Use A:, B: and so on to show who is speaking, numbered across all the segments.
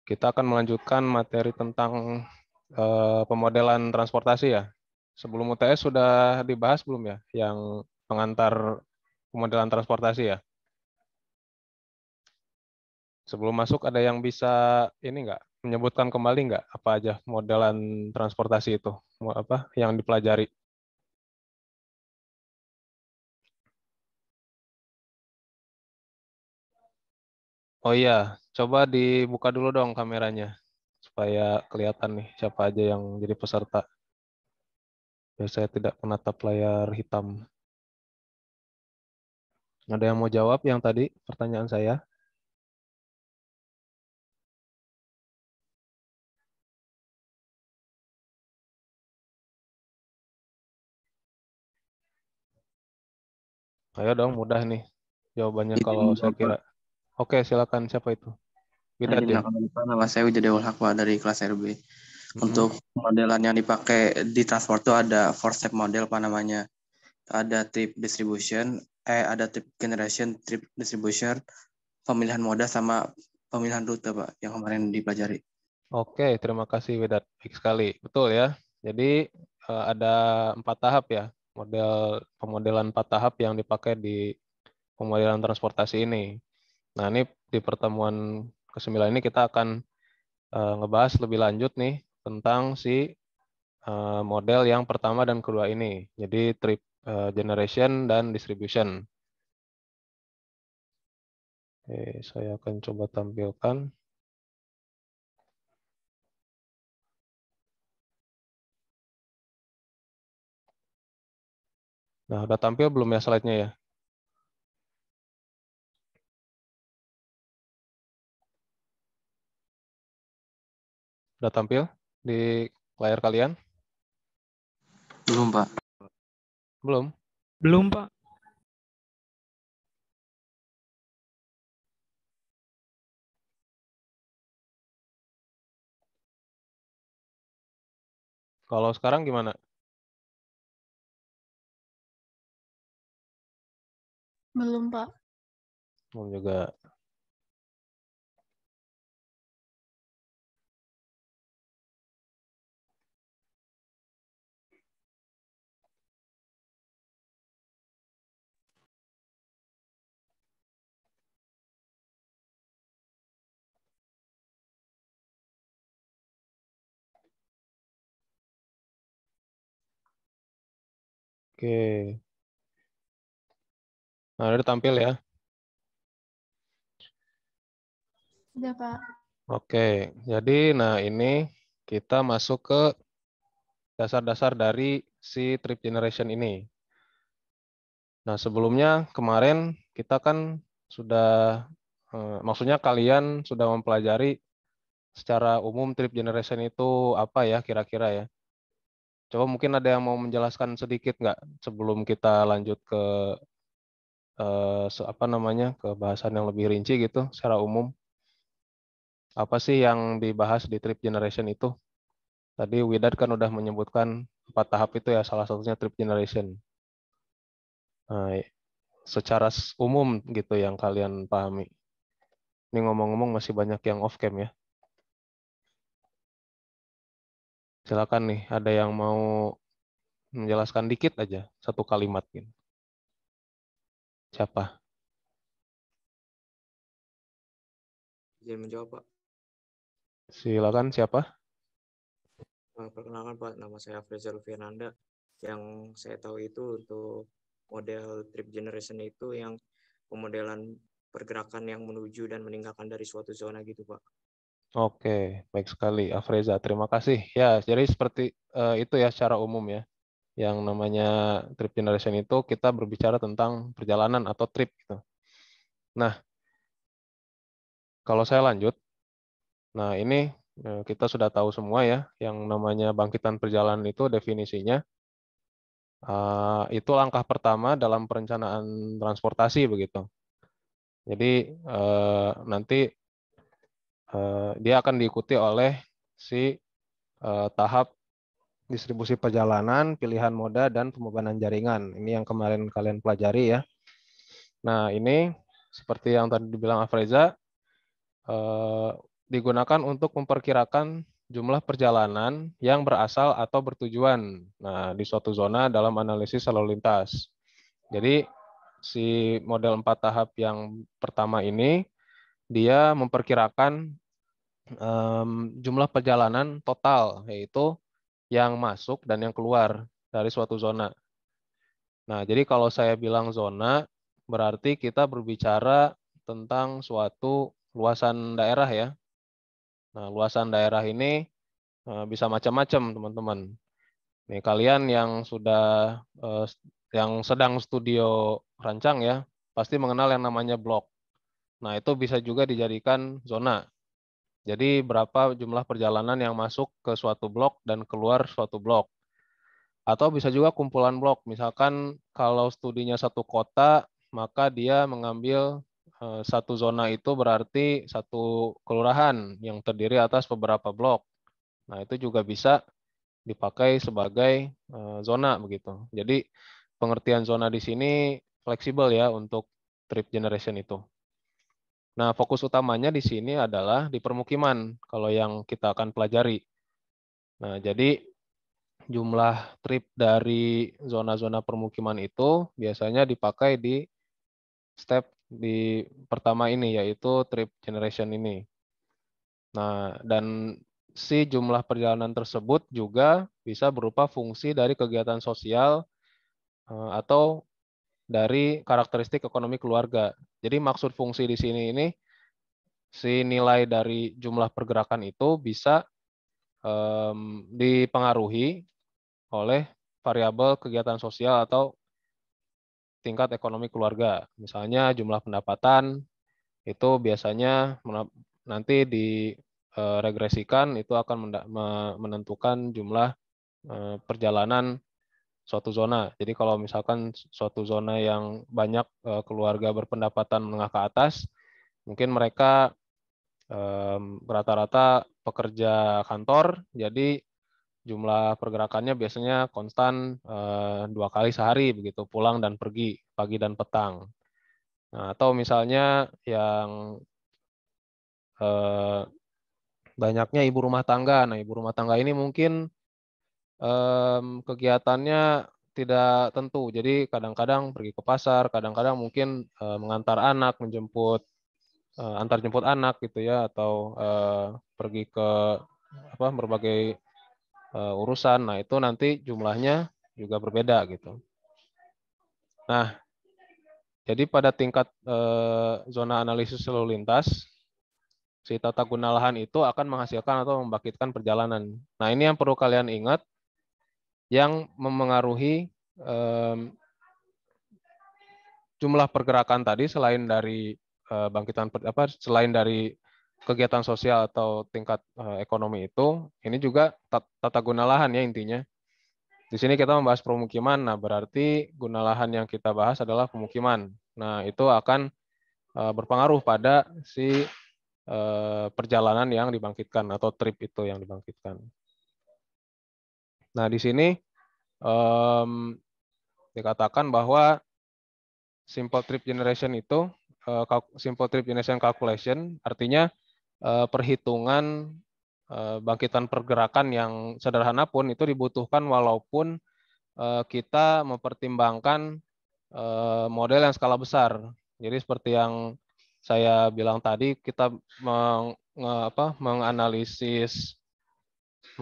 A: Kita akan melanjutkan materi tentang pemodelan transportasi ya. Sebelum UTS sudah dibahas belum ya, yang pengantar pemodelan transportasi ya? Sebelum masuk ada yang bisa ini nggak menyebutkan kembali nggak apa aja modelan transportasi itu, apa yang dipelajari? Oh iya, coba dibuka dulu dong kameranya supaya kelihatan nih siapa aja yang jadi peserta. Biar saya tidak menatap layar hitam. Ada yang mau jawab yang tadi pertanyaan saya? Ayo dong, mudah nih jawabannya kalau
B: Izin
A: saya kira.
B: Bapak,
A: Oke, silakan siapa itu? Widat
B: izin
A: ya?
B: Bapak, nama saya Wijadewol Hakwa dari kelas RB.
A: Mm-mm.
B: Untuk modelan yang dipakai di transport itu ada four step model apa namanya. Ada trip distribution, ada trip generation, trip distribution, pemilihan moda sama pemilihan rute Pak yang kemarin dipelajari.
A: Oke, terima kasih Widat. Baik sekali. Betul ya. Jadi ada 4 tahap ya. Pemodelan 4 tahap yang dipakai di pemodelan transportasi ini. Nah, ini di pertemuan ke-9 ini kita akan ngebahas lebih lanjut nih tentang si model yang pertama dan kedua ini. Jadi trip generation dan distribution. Oke, saya akan coba tampilkan. Nah, udah tampil belum ya slide-nya ya? Udah tampil di layar kalian?
B: Belum Pak.
A: Belum?
C: Belum, Pak.
A: Kalau sekarang gimana?
D: Belum, Pak.
A: Belum juga. Oke. Nah, udah tampil ya.
D: Sudah, Pak.
A: Oke. Jadi, nah ini kita masuk ke dasar-dasar dari si trip generation ini. Nah, sebelumnya kemarin kita kan sudah, maksudnya kalian sudah mempelajari secara umum trip generation itu apa ya kira-kira ya. Coba mungkin ada yang mau menjelaskan sedikit nggak sebelum kita lanjut ke apa namanya ke bahasan yang lebih rinci gitu secara umum. Apa sih yang dibahas di trip generation itu? Tadi Widad kan udah menyebutkan 4 tahap itu ya, salah satunya trip generation. Nah, secara umum gitu yang kalian pahami. Ini ngomong-ngomong masih banyak yang off cam ya. Silakan nih, ada yang mau menjelaskan dikit aja, satu kalimat gitu. Siapa?
E: Izin menjawab, Pak.
A: Silakan siapa?
E: Perkenalkan, Pak, nama saya Fraser Fernanda. Yang saya tahu itu untuk model trip generation itu yang pemodelan pergerakan yang menuju dan meninggalkan dari suatu zona gitu, Pak.
A: Oke, baik sekali, Afreza. Terima kasih. Ya, jadi seperti itu ya secara umum ya. Yang namanya trip generation itu kita berbicara tentang perjalanan atau trip gitu. Nah, kalau saya lanjut, nah ini kita sudah tahu semua ya, yang namanya bangkitan perjalanan itu definisinya itu langkah pertama dalam perencanaan transportasi begitu. Jadi nanti dia akan diikuti oleh si tahap distribusi perjalanan, pilihan moda, dan pembebanan jaringan. Ini yang kemarin kalian pelajari ya. Nah ini seperti yang tadi dibilang Afreza, digunakan untuk memperkirakan jumlah perjalanan yang berasal atau bertujuan. Nah, di suatu zona dalam analisis lalu lintas. Jadi si model 4 tahap yang pertama ini dia memperkirakan jumlah perjalanan total, yaitu yang masuk dan yang keluar dari suatu zona. Nah, jadi kalau saya bilang zona, berarti kita berbicara tentang suatu luasan daerah ya. Nah, luasan daerah ini bisa macam-macam, teman-teman. Nih, kalian yang sudah yang sedang studio rancang ya, pasti mengenal yang namanya blok. Nah, itu bisa juga dijadikan zona. Jadi berapa jumlah perjalanan yang masuk ke suatu blok dan keluar suatu blok. Atau bisa juga kumpulan blok. Misalkan kalau studinya satu kota, maka dia mengambil satu zona itu berarti satu kelurahan yang terdiri atas beberapa blok. Nah, itu juga bisa dipakai sebagai zona begitu. Jadi pengertian zona di sini fleksibel ya untuk trip generation itu. Nah, fokus utamanya di sini adalah di permukiman kalau yang kita akan pelajari. Nah, jadi jumlah trip dari zona-zona permukiman itu biasanya dipakai di step di pertama ini, yaitu trip generation ini. Nah, dan si jumlah perjalanan tersebut juga bisa berupa fungsi dari kegiatan sosial atau dari karakteristik ekonomi keluarga. Jadi maksud fungsi di sini ini, si nilai dari jumlah pergerakan itu bisa dipengaruhi oleh variabel kegiatan sosial atau tingkat ekonomi keluarga. Misalnya jumlah pendapatan itu biasanya nanti diregresikan itu akan menentukan jumlah perjalanan suatu zona. Jadi kalau misalkan suatu zona yang banyak keluarga berpendapatan menengah ke atas, mungkin mereka rata-rata pekerja kantor, jadi jumlah pergerakannya biasanya konstan 2 kali sehari begitu, pulang dan pergi, pagi dan petang. Nah, atau misalnya yang banyaknya ibu rumah tangga. Nah, ibu rumah tangga ini mungkin kegiatannya tidak tentu. Jadi kadang-kadang pergi ke pasar, kadang-kadang mungkin mengantar anak, antar jemput anak gitu ya, atau pergi ke berbagai urusan. Nah, itu nanti jumlahnya juga berbeda gitu. Nah, jadi pada tingkat zona analisis lalu lintas, si tata guna lahan itu akan menghasilkan atau membangkitkan perjalanan. Nah, ini yang perlu kalian ingat, yang memengaruhi jumlah pergerakan tadi selain dari selain dari kegiatan sosial atau tingkat ekonomi itu, ini juga tata guna lahan ya intinya. Di sini kita membahas permukiman, nah berarti guna lahan yang kita bahas adalah pemukiman. Nah, itu akan berpengaruh pada si perjalanan yang dibangkitkan atau trip itu yang dibangkitkan. Nah, di sini dikatakan bahwa simple trip generation itu, simple trip generation calculation artinya perhitungan bangkitan pergerakan yang sederhana pun itu dibutuhkan walaupun kita mempertimbangkan model yang skala besar. Jadi seperti yang saya bilang tadi, kita menganalisis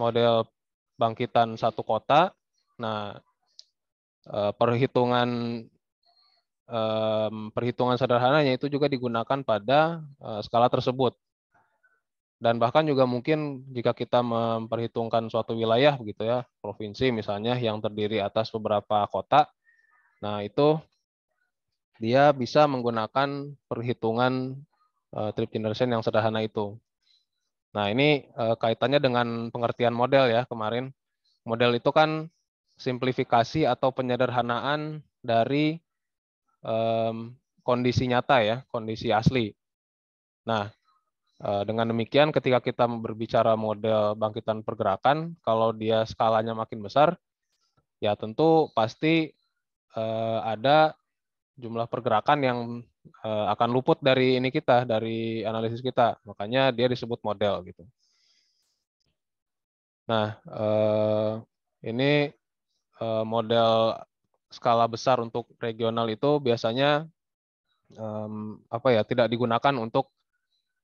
A: model bangkitan satu kota. Nah, perhitungan sederhananya itu juga digunakan pada skala tersebut. Dan bahkan juga mungkin jika kita memperhitungkan suatu wilayah begitu ya, provinsi misalnya yang terdiri atas beberapa kota, nah itu dia bisa menggunakan perhitungan trip generation yang sederhana itu. Nah, ini kaitannya dengan pengertian model ya kemarin. Model itu kan simplifikasi atau penyederhanaan dari kondisi nyata ya, kondisi asli. Nah, dengan demikian ketika kita berbicara model bangkitan pergerakan, kalau dia skalanya makin besar, ya tentu pasti ada jumlah pergerakan yang akan luput dari ini kita, dari analisis kita. Makanya dia disebut model gitu. Nah, ini model skala besar untuk regional itu biasanya apa ya, tidak digunakan untuk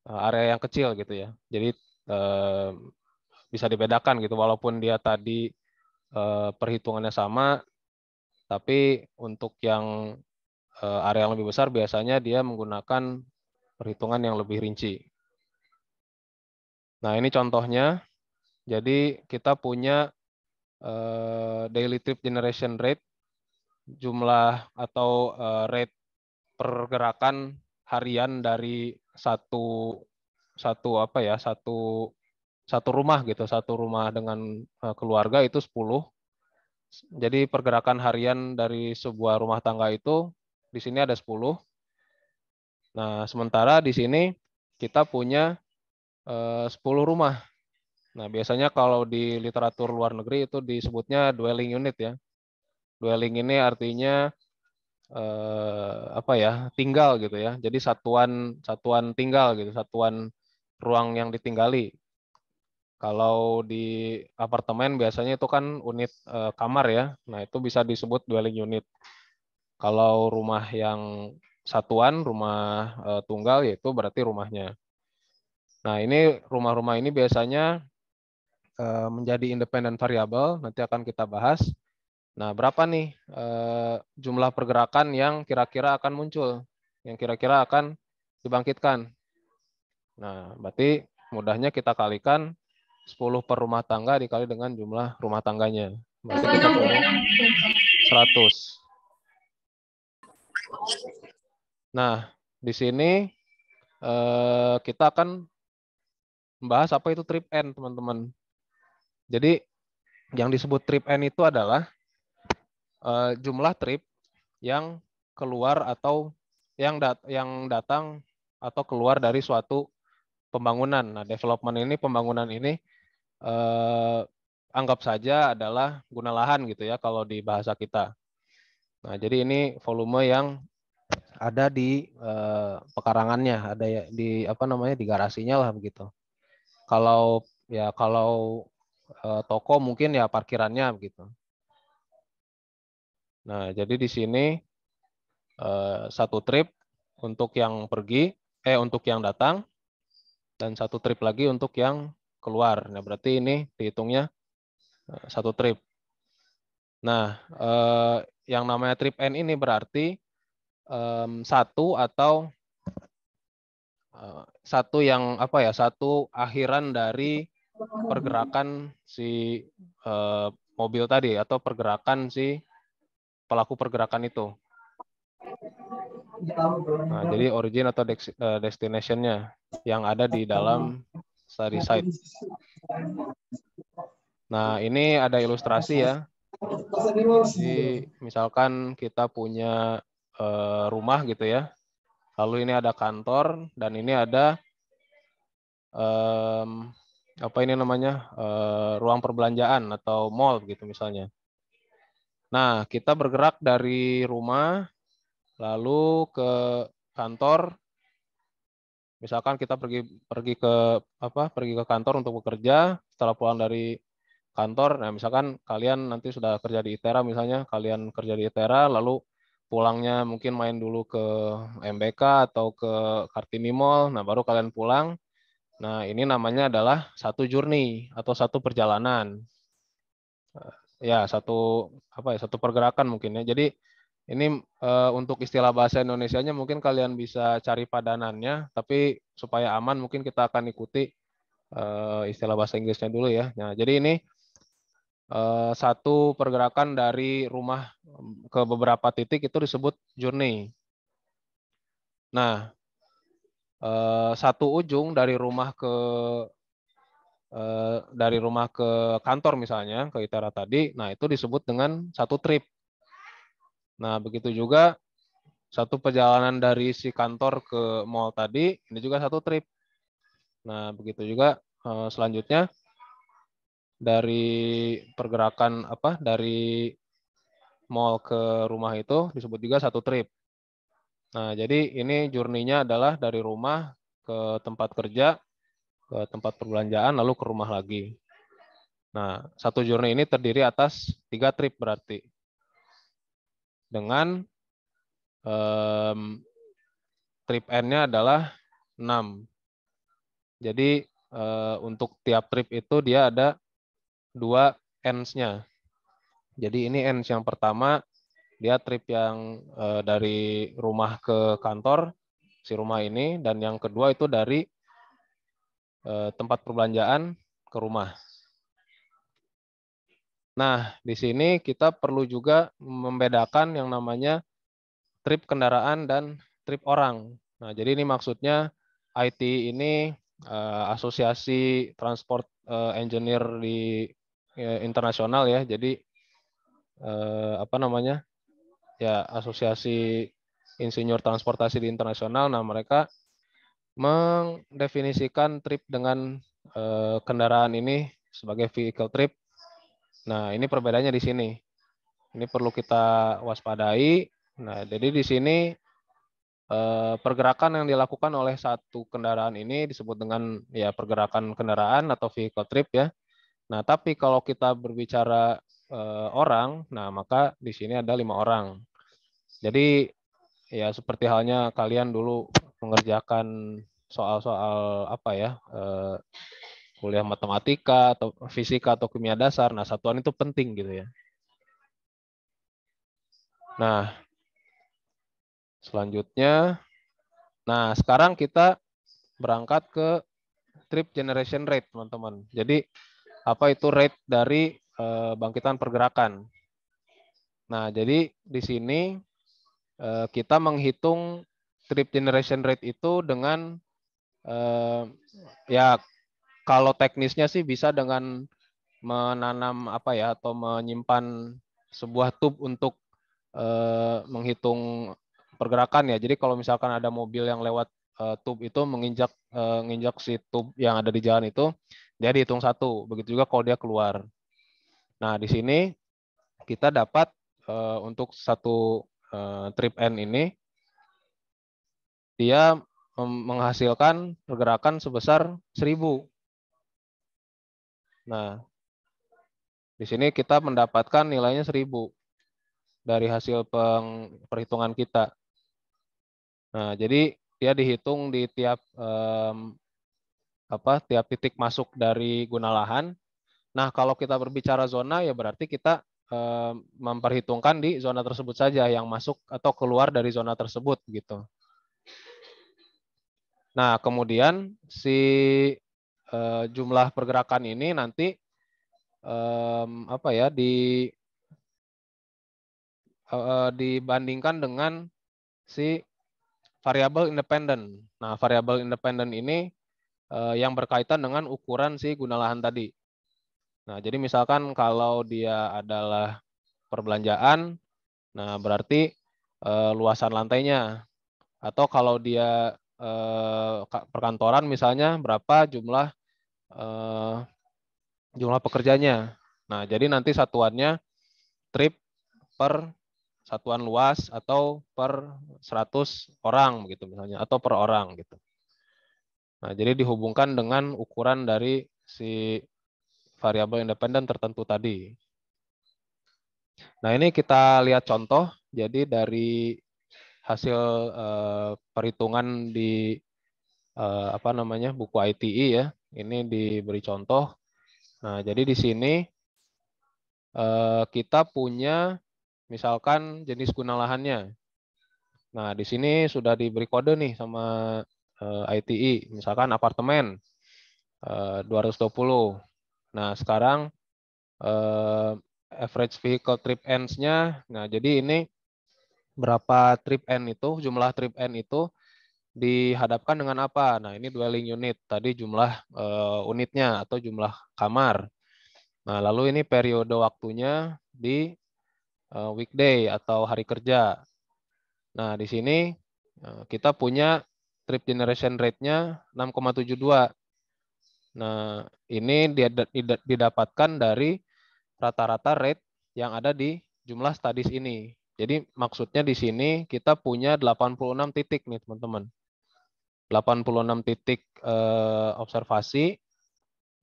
A: area yang kecil gitu ya. Jadi bisa dibedakan gitu, walaupun dia tadi perhitungannya sama, tapi untuk yang area yang lebih besar biasanya dia menggunakan perhitungan yang lebih rinci. Nah, ini contohnya. Jadi kita punya daily trip generation rate, jumlah atau rate pergerakan harian dari satu apa ya, satu rumah gitu, satu rumah dengan keluarga itu 10. Jadi pergerakan harian dari sebuah rumah tangga itu di sini ada 10. Nah, sementara di sini kita punya 10 rumah. Nah, biasanya kalau di literatur luar negeri itu disebutnya dwelling unit ya. Dwelling ini artinya apa ya, tinggal gitu ya. Jadi satuan tinggal gitu, satuan ruang yang ditinggali. Kalau di apartemen biasanya itu kan unit kamar ya. Nah, itu bisa disebut dwelling unit. Kalau rumah yang satuan, rumah tunggal, yaitu berarti rumahnya. Nah, ini rumah-rumah ini biasanya menjadi independen variabel, nanti akan kita bahas. Nah, berapa nih jumlah pergerakan yang kira-kira akan muncul, yang kira-kira akan dibangkitkan. Nah, berarti mudahnya kita kalikan 10 per rumah tangga dikali dengan jumlah rumah tangganya. Berarti kita punya 100. Nah, di sini kita akan membahas apa itu trip N, teman-teman. Jadi, yang disebut trip N itu adalah jumlah trip yang keluar atau yang datang atau keluar dari suatu pembangunan. Nah, development ini, pembangunan ini anggap saja adalah guna lahan gitu ya kalau di bahasa kita. Nah, jadi ini volume yang ada di pekarangannya, ada ya di apa namanya, di garasinya lah begitu. Kalau toko mungkin ya parkirannya begitu. Nah, jadi di sini satu trip untuk yang pergi, untuk yang datang, dan satu trip lagi untuk yang keluar. Nah, berarti ini dihitungnya satu trip. Nah, yang namanya trip N ini berarti satu atau satu yang apa ya, satu akhiran dari pergerakan si mobil tadi atau pergerakan si pelaku pergerakan itu. Nah, jadi origin atau destination-nya yang ada di dalam study site. Nah, ini ada ilustrasi ya. Jadi misalkan kita punya rumah gitu ya. Lalu ini ada kantor dan ini ada apa ini namanya, ruang perbelanjaan atau mall gitu misalnya. Nah, kita bergerak dari rumah lalu ke kantor. Misalkan kita pergi ke kantor untuk bekerja. Setelah pulang dari kantor, nah misalkan kalian nanti sudah kerja di ITERA misalnya, kalian kerja di ITERA lalu pulangnya mungkin main dulu ke MBK atau ke Kartini Mall, nah baru kalian pulang. Nah, ini namanya adalah satu journey atau satu perjalanan. Ya, satu pergerakan mungkin ya. Jadi ini untuk istilah bahasa Indonesianya mungkin kalian bisa cari padanannya, tapi supaya aman mungkin kita akan ikuti istilah bahasa Inggrisnya dulu ya. Nah, jadi ini satu pergerakan dari rumah ke beberapa titik itu disebut journey. Nah, satu ujung dari rumah ke kantor misalnya, ke ITERA tadi, nah itu disebut dengan satu trip. Nah, begitu juga satu perjalanan dari si kantor ke mall tadi, ini juga satu trip. Nah, begitu juga selanjutnya dari pergerakan dari mall ke rumah itu disebut juga satu trip. Nah, jadi ini journey-nya adalah dari rumah ke tempat kerja, ke tempat perbelanjaan, lalu ke rumah lagi. Nah, satu journey ini terdiri atas 3 trip berarti. Dengan trip N-nya adalah 6. Jadi untuk tiap trip itu dia ada 2 ends-nya. Jadi ini ends yang pertama, dia trip yang dari rumah ke kantor, si rumah ini, dan yang kedua itu dari tempat perbelanjaan ke rumah. Nah, di sini kita perlu juga membedakan yang namanya trip kendaraan dan trip orang. Nah, jadi ini maksudnya IT ini asosiasi transport engineer di internasional ya. Jadi apa namanya? Ya, asosiasi insinyur transportasi di internasional. Nah, mereka mendefinisikan trip dengan kendaraan ini sebagai vehicle trip. Nah, ini perbedaannya di sini. Ini perlu kita waspadai. Nah, jadi di sini pergerakan yang dilakukan oleh satu kendaraan ini disebut dengan ya pergerakan kendaraan atau vehicle trip ya. Nah, tapi kalau kita berbicara orang, nah maka di sini ada 5 orang. Jadi ya seperti halnya kalian dulu mengerjakan soal-soal apa ya, kuliah matematika atau fisika atau kimia dasar. Nah, satuan itu penting gitu ya. Nah, selanjutnya, nah sekarang kita berangkat ke trip generation rate, teman-teman. Jadi apa itu rate dari bangkitan pergerakan? Nah, jadi di sini kita menghitung trip generation rate itu dengan ya kalau teknisnya sih bisa dengan menanam apa ya atau menyimpan sebuah tube untuk menghitung pergerakan ya. Jadi kalau misalkan ada mobil yang lewat tube itu menginjak si tube yang ada di jalan itu, dia dihitung satu. Begitu juga kalau dia keluar. Nah, di sini kita dapat untuk satu trip N ini dia menghasilkan pergerakan sebesar 1000. Nah, di sini kita mendapatkan nilainya 1000 dari hasil perhitungan kita. Nah, jadi dia dihitung di tiap tiap titik masuk dari guna lahan. Nah, kalau kita berbicara zona ya berarti kita memperhitungkan di zona tersebut saja yang masuk atau keluar dari zona tersebut gitu. Nah, kemudian si jumlah pergerakan ini nanti dibandingkan dengan si variabel independen. Nah, variabel independen ini yang berkaitan dengan ukuran si guna lahan tadi. Nah, jadi misalkan kalau dia adalah perbelanjaan, nah berarti luasan lantainya. Atau kalau dia perkantoran misalnya berapa jumlah pekerjanya. Nah, jadi nanti satuannya trip per satuan luas atau per 100 orang begitu misalnya atau per orang gitu. Nah, jadi dihubungkan dengan ukuran dari si variabel independen tertentu tadi. Nah, ini kita lihat contoh. Jadi dari hasil perhitungan di buku ITI ya. Ini diberi contoh. Nah, jadi di sini kita punya misalkan jenis guna lahannya. Nah, di sini sudah diberi kode nih sama ITI, misalkan apartemen 220. Nah, sekarang average vehicle trip ends-nya, nah jadi ini berapa trip end itu, jumlah trip end itu dihadapkan dengan apa? Nah, ini dwelling unit, tadi jumlah unitnya atau jumlah kamar. Nah, lalu ini periode waktunya di weekday atau hari kerja. Nah, di sini kita punya trip generation rate-nya 6,72. Nah, ini didapatkan dari rata-rata rate yang ada di jumlah studies ini. Jadi maksudnya di sini kita punya 86 titik nih teman-teman. 86 titik observasi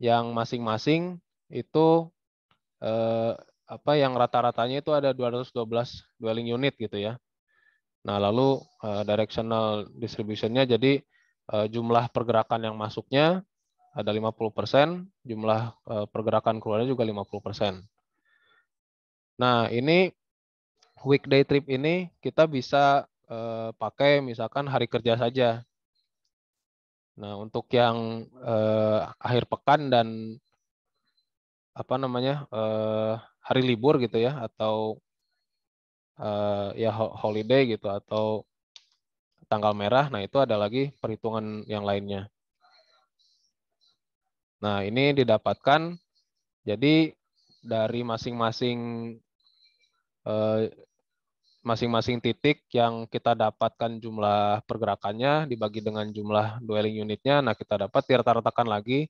A: yang masing-masing itu yang rata-ratanya itu ada 212 dwelling unit gitu ya. Nah, lalu directional distribution-nya jadi jumlah pergerakan yang masuknya ada 50%, jumlah pergerakan keluarnya juga 50%. Nah, ini weekday trip ini kita bisa pakai misalkan hari kerja saja. Nah, untuk yang akhir pekan dan hari libur gitu ya, atau ya holiday gitu, atau tanggal merah, nah itu ada lagi perhitungan yang lainnya. Nah, ini didapatkan jadi dari masing-masing titik yang kita dapatkan jumlah pergerakannya dibagi dengan jumlah dwelling unitnya, nah kita dapat dirata-ratakan lagi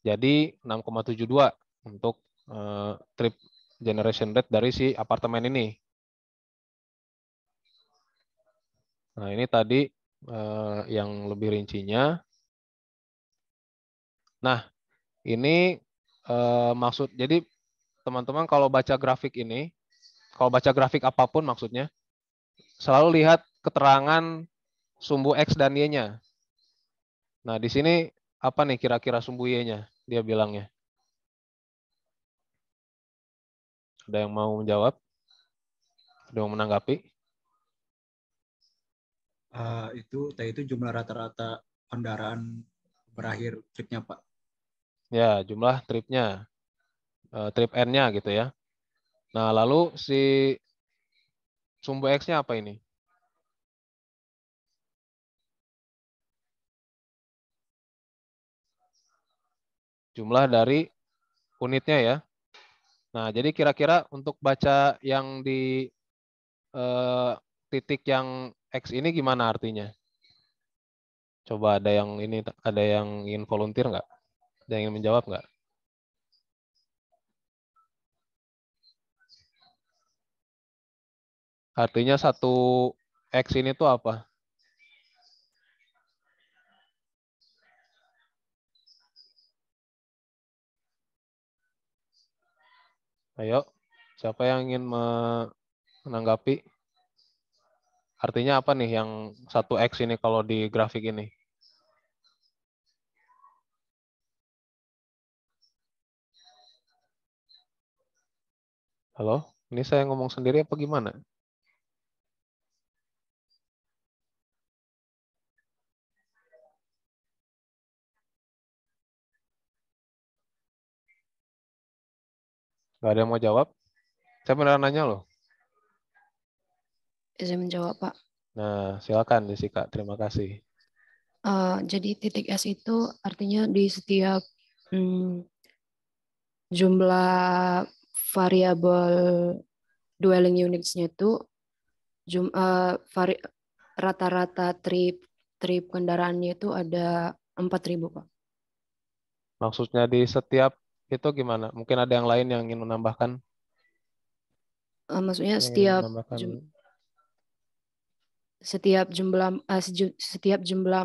A: jadi 6,72 untuk trip generation rate dari si apartemen ini. Nah, ini tadi yang lebih rincinya. Nah, ini maksud, jadi teman-teman kalau baca grafik ini, kalau baca grafik apapun maksudnya, selalu lihat keterangan sumbu X dan Y-nya. Nah, di sini apa nih kira-kira sumbu Y-nya? Dia bilangnya. Ada yang mau menjawab? Ada yang mau menanggapi?
C: Itu jumlah rata-rata kendaraan berakhir tripnya, Pak.
A: Ya, jumlah tripnya. Trip N-nya gitu ya. Nah, lalu si sumbu X-nya apa ini? Jumlah dari unitnya ya. Nah, jadi kira-kira untuk baca yang di titik yang X ini gimana artinya? Coba ada yang ingin volunteer nggak? Ada yang ingin menjawab nggak? Artinya satu X ini tuh apa? Ayo, siapa yang ingin menanggapi? Artinya apa nih yang satu X ini kalau di grafik ini? Halo, ini saya ngomong sendiri apa gimana? Gak ada yang mau jawab? Saya beneran nanya loh.
F: Saya menjawab, Pak.
A: Nah, silakan Jessica. Terima kasih.
F: Jadi titik S itu artinya di setiap jumlah variabel dwelling units-nya itu rata-rata trip kendaraannya itu ada 4.000, Pak.
A: Maksudnya di setiap itu gimana? Mungkin ada yang lain yang ingin menambahkan?
F: Maksudnya
A: Yang ingin menambahkan?
F: setiap jumlah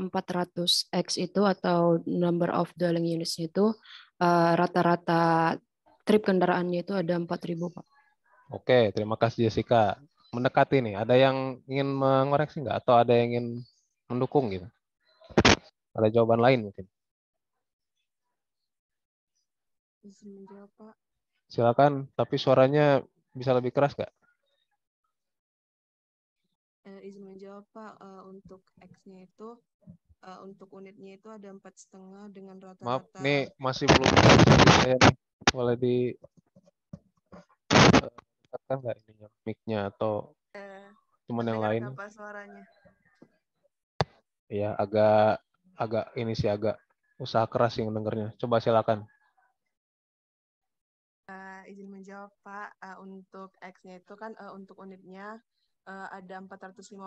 F: 400 X itu atau number of dwelling units itu rata-rata trip kendaraannya itu ada 4.000, Pak.
A: Oke, terima kasih Jessica. Mendekati nih, ada yang ingin mengoreksi nggak? Atau ada yang ingin mendukung gitu? Ada jawaban lain mungkin?
G: Izin menjawab, Pak.
A: Silakan, tapi suaranya bisa lebih keras nggak?
G: Izin menjawab, Pak. Untuk X-nya itu, untuk unitnya itu ada 4,5 dengan rata-rata.
A: Maaf, nih masih belum bisa saya nih. Boleh di tekan nggak ininya, mic-nya atau cuman yang lain?
G: Apa suaranya?
A: Ya, agak ini sih agak usaha keras yang dengernya. Coba silakan.
G: Izin menjawab, Pak. Untuk X-nya itu kan untuk unitnya ada 450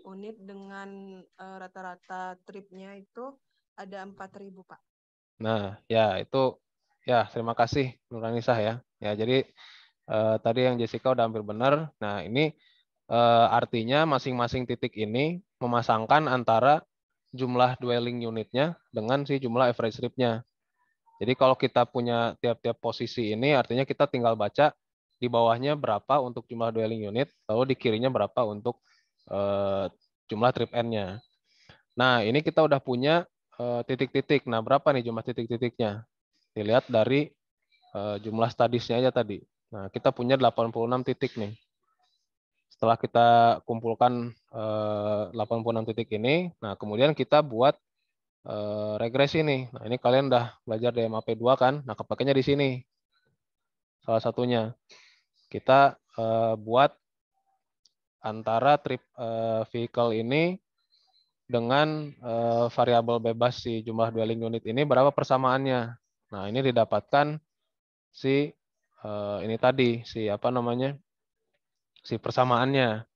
G: unit dengan rata-rata tripnya itu ada 4.000, Pak.
A: Nah, ya itu ya terima kasih Nuranisah ya. Ya, jadi Tadi yang Jessica udah hampir benar. Nah, ini artinya masing-masing titik ini memasangkan antara jumlah dwelling unitnya dengan si jumlah average tripnya. Jadi kalau kita punya tiap-tiap posisi ini, artinya kita tinggal baca di bawahnya berapa untuk jumlah dwelling unit, lalu di kirinya berapa untuk jumlah trip N-nya. Nah, ini kita udah punya titik-titik. Nah, berapa nih jumlah titik-titiknya? Dilihat dari jumlah studies-nya aja tadi. Nah, kita punya 86 titik nih. Setelah kita kumpulkan 86 titik ini, nah kemudian kita buat regresi nih. Nah, ini kalian udah belajar di MAP2 kan? Nah, kepakainya di sini. Salah satunya. Kita buat antara trip vehicle ini dengan variabel bebas si jumlah dwelling unit ini berapa persamaannya. Nah, ini didapatkan si ini tadi, si apa namanya? Si persamaannya.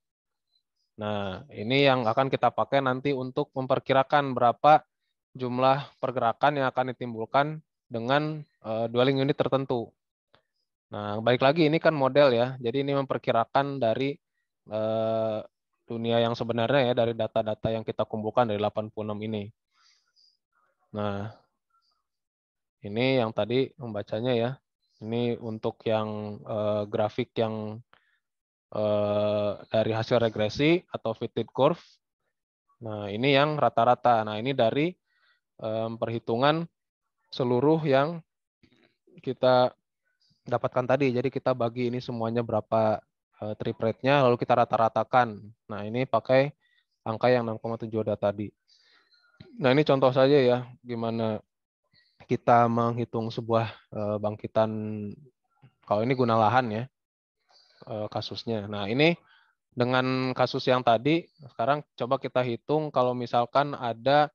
A: Nah, ini yang akan kita pakai nanti untuk memperkirakan berapa jumlah pergerakan yang akan ditimbulkan dengan dwelling unit tertentu. Nah, balik lagi ini kan model ya. Jadi ini memperkirakan dari dunia yang sebenarnya ya, dari data-data yang kita kumpulkan dari 86 ini. Nah, ini yang tadi membacanya ya. Ini untuk yang grafik yang dari hasil regresi atau fitted curve. Nah, ini yang rata-rata. Nah, ini dari perhitungan seluruh yang kita dapatkan tadi. Jadi kita bagi ini semuanya berapa trip rate-nya, lalu kita rata-ratakan. Nah, ini pakai angka yang 6,7 ada tadi. Nah, ini contoh saja ya, gimana kita menghitung sebuah bangkitan, kalau ini guna lahan ya, kasusnya. Nah, ini dengan kasus yang tadi, sekarang coba kita hitung kalau misalkan ada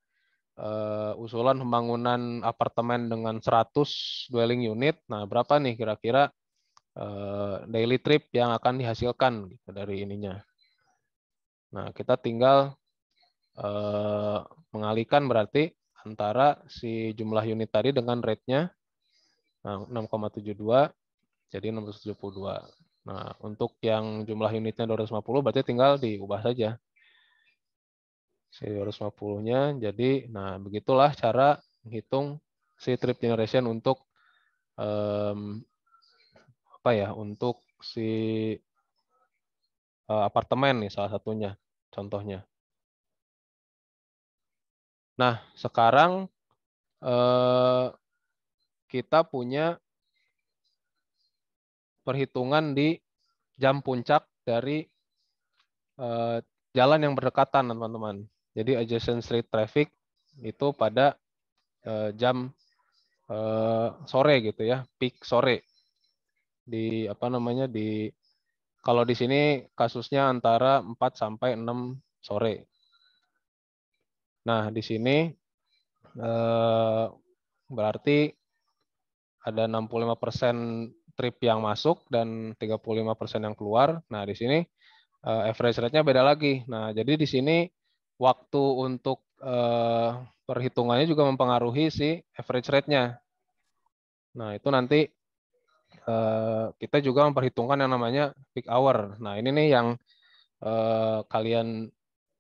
A: usulan pembangunan apartemen dengan 100 dwelling unit. Nah, berapa nih kira-kira daily trip yang akan dihasilkan gitu dari ininya. Nah, kita tinggal mengalihkan berarti antara si jumlah unit tadi dengan rate-nya. Nah, 6,72 jadi 672. Nah, untuk yang jumlah unitnya 250 berarti tinggal diubah saja. Si 250-nya jadi, nah begitulah cara menghitung si trip generation untuk apa ya, untuk si apartemen nih salah satunya, contohnya. Nah, sekarang kita punya perhitungan di jam puncak dari jalan yang berdekatan, teman-teman. Jadi adjacent street traffic itu pada jam sore gitu ya, peak sore. Di apa namanya, di kalau di sini kasusnya antara 4 sampai 6 sore. Nah, di sini berarti ada 65% trip yang masuk dan 35% yang keluar. Nah, di sini average rate-nya beda lagi. Nah, jadi di sini waktu untuk perhitungannya juga mempengaruhi si average rate-nya. Nah, itu nanti kita juga memperhitungkan yang namanya peak hour. Nah, ini nih yang kalian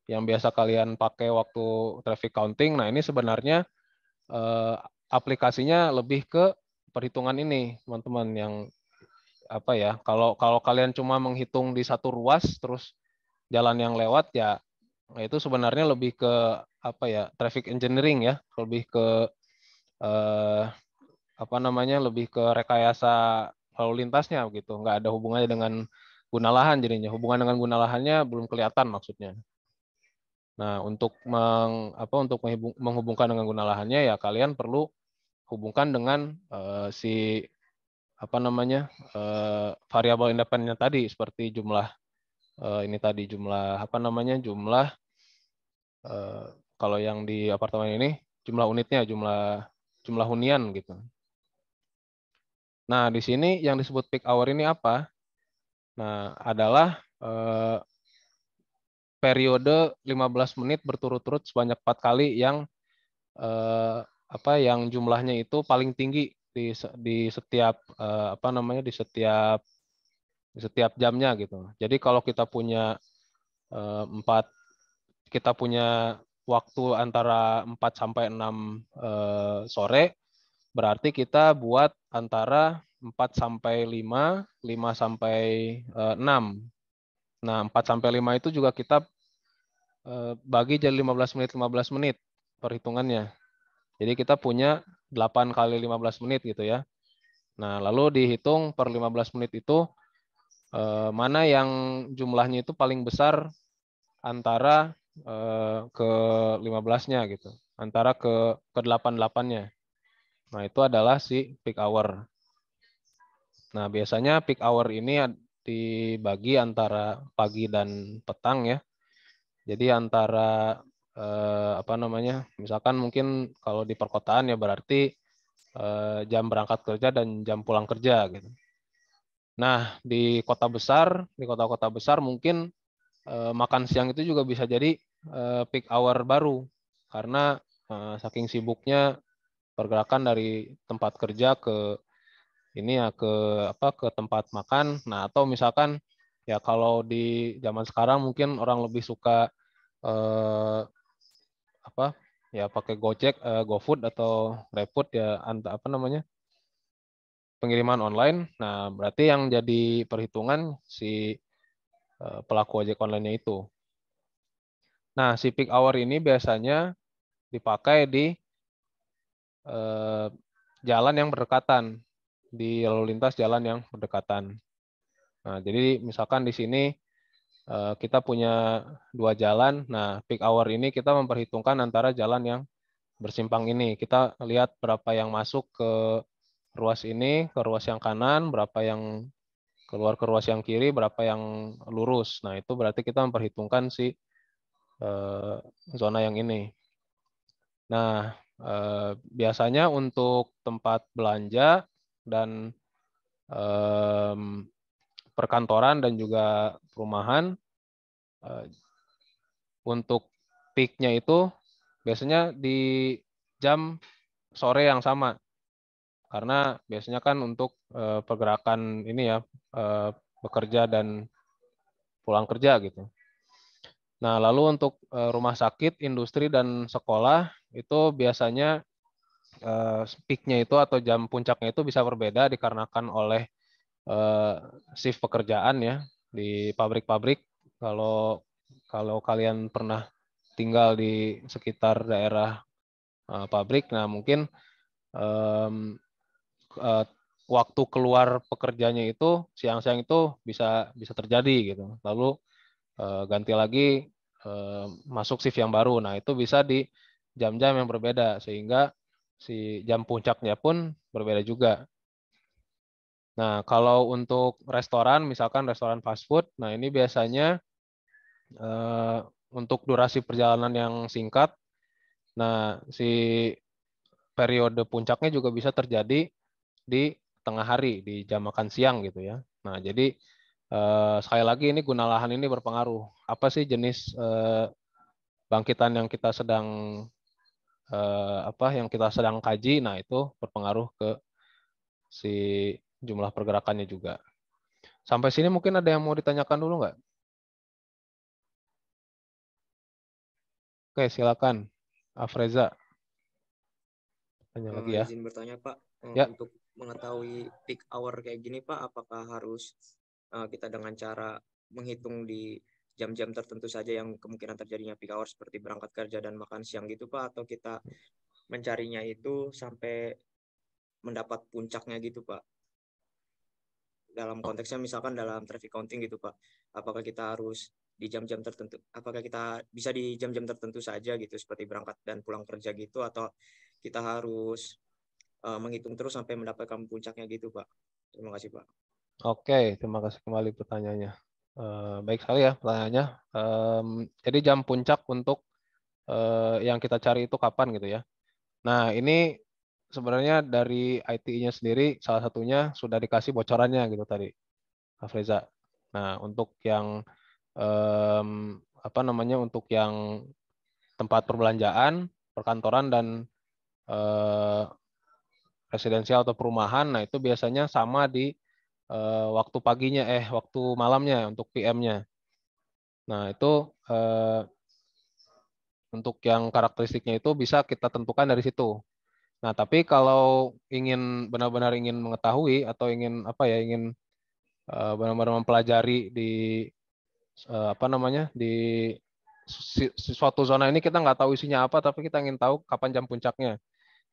A: yang biasa kalian pakai waktu traffic counting. Nah, ini sebenarnya aplikasinya lebih ke perhitungan ini, teman-teman, yang apa ya? Kalau kalian cuma menghitung di satu ruas terus jalan yang lewat ya, itu sebenarnya lebih ke apa ya? Traffic engineering ya, lebih ke apa namanya? Lebih ke rekayasa lalu lintasnya gitu. Nggak ada hubungannya dengan guna lahan jadinya. Hubungan dengan guna lahannya belum kelihatan maksudnya. Nah, untuk untuk menghubungkan dengan guna lahannya ya kalian perlu hubungkan dengan si apa namanya variabel independen tadi, seperti jumlah ini tadi, jumlah apa namanya, jumlah kalau yang di apartemen ini jumlah unitnya, jumlah hunian gitu. Nah, di sini yang disebut peak hour ini apa? Nah, adalah periode 15 menit berturut-turut sebanyak 4 kali yang yang jumlahnya itu paling tinggi di setiap apa namanya, di setiap setiap jamnya gitu. Jadi kalau kita punya kita punya waktu antara 4 sampai 6 sore, berarti kita buat antara 4 sampai 5, 5 sampai 6. Nah, 4 sampai 5 itu juga kita bagi jadi 15 menit perhitungannya. Jadi kita punya 8 kali 15 menit gitu ya. Nah, lalu dihitung per 15 menit itu mana yang jumlahnya itu paling besar antara ke 15-nya gitu. Antara ke 8-8-nya. Nah, itu adalah si peak hour. Nah, biasanya peak hour ini dibagi antara pagi dan petang ya. Jadi antara apa namanya? Misalkan mungkin kalau di perkotaan ya berarti jam berangkat kerja dan jam pulang kerja gitu. Nah, di kota-kota besar mungkin makan siang itu juga bisa jadi peak hour baru karena saking sibuknya pergerakan dari tempat kerja ke ini ya ke tempat makan. Nah, atau misalkan ya kalau di zaman sekarang mungkin orang lebih suka apa ya pakai Gojek, GoFood atau GrabFood ya apa namanya? Pengiriman online. Nah, berarti yang jadi perhitungan si pelaku ojek online-nya itu. Nah, si peak hour ini biasanya dipakai di jalan yang berdekatan, di lalu lintas jalan yang berdekatan. Nah, jadi misalkan di sini kita punya 2 jalan. Nah, peak hour ini kita memperhitungkan antara jalan yang bersimpang ini. Kita lihat berapa yang masuk ke ruas ini, ke ruas yang kanan, berapa yang keluar ke ruas yang kiri, berapa yang lurus. Nah, itu berarti kita memperhitungkan si zona yang ini. Nah, biasanya untuk tempat belanja dan perkantoran dan juga perumahan, untuk peak-nya itu biasanya di jam sore yang sama. Karena biasanya kan untuk pergerakan ini ya, bekerja dan pulang kerja gitu. Nah, lalu untuk rumah sakit, industri, dan sekolah itu biasanya peak-nya itu atau jam puncaknya itu bisa berbeda dikarenakan oleh shift pekerjaan ya di pabrik-pabrik. Kalau kalian pernah tinggal di sekitar daerah pabrik, nah mungkin waktu keluar pekerjanya itu siang-siang itu bisa terjadi gitu. Lalu ganti lagi masuk shift yang baru. Nah, itu bisa di jam-jam yang berbeda sehingga si jam puncaknya pun berbeda juga. Nah, kalau untuk restoran, misalkan restoran fast food, nah ini biasanya untuk durasi perjalanan yang singkat, nah si periode puncaknya juga bisa terjadi di tengah hari, di jam makan siang gitu ya. Nah, jadi sekali lagi ini guna lahan ini berpengaruh. Apa sih jenis bangkitan yang kita sedang kaji? Nah, itu berpengaruh ke si jumlah pergerakannya juga. Sampai sini mungkin ada yang mau ditanyakan dulu nggak? Oke, silakan. Afreza. Tanya lagi ya.
E: Izin bertanya Pak,
A: Ya.
E: untuk mengetahui peak hour kayak gini Pak, apakah harus kita dengan cara menghitung di jam-jam tertentu saja yang kemungkinan terjadinya peak hour seperti berangkat kerja dan makan siang gitu Pak, atau kita mencarinya itu sampai mendapat puncaknya gitu Pak? Dalam konteksnya misalkan dalam traffic counting gitu Pak, apakah kita harus di jam-jam tertentu, apakah kita bisa di jam-jam tertentu saja gitu seperti berangkat dan pulang kerja gitu, atau kita harus menghitung terus sampai mendapatkan puncaknya gitu Pak? Terima kasih Pak.
A: Oke, terima kasih kembali pertanyaannya. Baik sekali ya pertanyaannya. Jadi jam puncak untuk yang kita cari itu kapan gitu ya. Nah, ini sebenarnya dari IT-nya sendiri salah satunya sudah dikasih bocorannya gitu tadi, Afreza. Nah, untuk yang untuk yang tempat perbelanjaan, perkantoran, dan residensial atau perumahan, nah itu biasanya sama di waktu paginya, waktu malamnya untuk PM-nya. Nah, itu untuk yang karakteristiknya itu bisa kita tentukan dari situ. Nah, tapi kalau benar-benar ingin mengetahui atau ingin benar-benar mempelajari di suatu zona ini, kita nggak tahu isinya apa, tapi kita ingin tahu kapan jam puncaknya.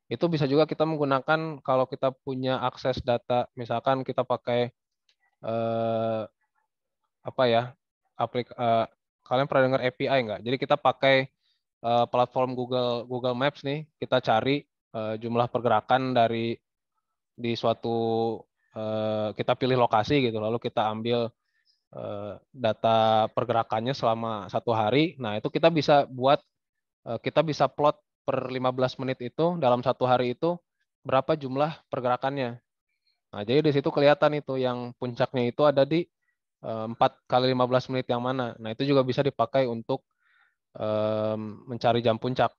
A: Itu bisa juga kita menggunakan kalau kita punya akses data, misalkan kita pakai kalian pernah dengar API nggak? Jadi kita pakai platform Google Maps nih, kita cari jumlah pergerakan di suatu kita pilih lokasi gitu, lalu kita ambil data pergerakannya selama 1 hari. Nah, itu kita bisa plot per 15 menit itu dalam 1 hari itu berapa jumlah pergerakannya. Nah, jadi di situ kelihatan itu yang puncaknya itu ada di 4 kali 15 menit yang mana. Nah, itu juga bisa dipakai untuk mencari jam puncak,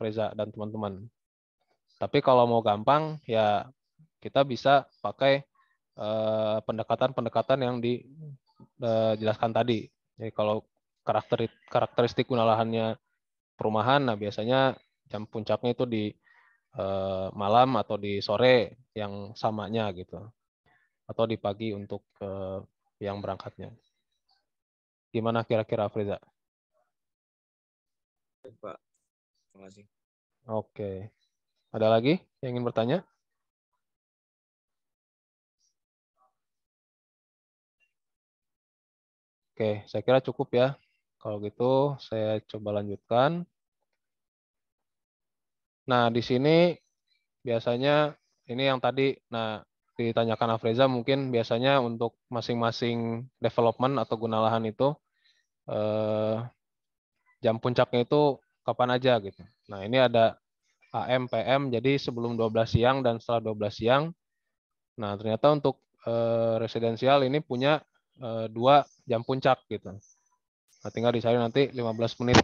A: Reza dan teman-teman. Tapi kalau mau gampang, ya kita bisa pakai pendekatan-pendekatan yang dijelaskan tadi. Jadi kalau karakteristik guna lahannya perumahan, nah biasanya jam puncaknya itu di malam atau di sore yang samanya gitu, atau di pagi untuk yang berangkatnya. Gimana kira-kira, Friza?
E: Pak, terima kasih.
A: Oke. Ada lagi yang ingin bertanya? Oke, saya kira cukup ya. Kalau gitu, saya coba lanjutkan. Nah, di sini biasanya ini yang tadi, ditanyakan Afreza, mungkin biasanya untuk masing-masing development atau guna lahan itu jam puncaknya itu kapan aja gitu. Nah, ini ada AM, PM, jadi sebelum 12 siang dan setelah 12 siang. Nah, ternyata untuk residensial ini punya 2 jam puncak gitu. Nah, tinggal dicari nanti 15 menit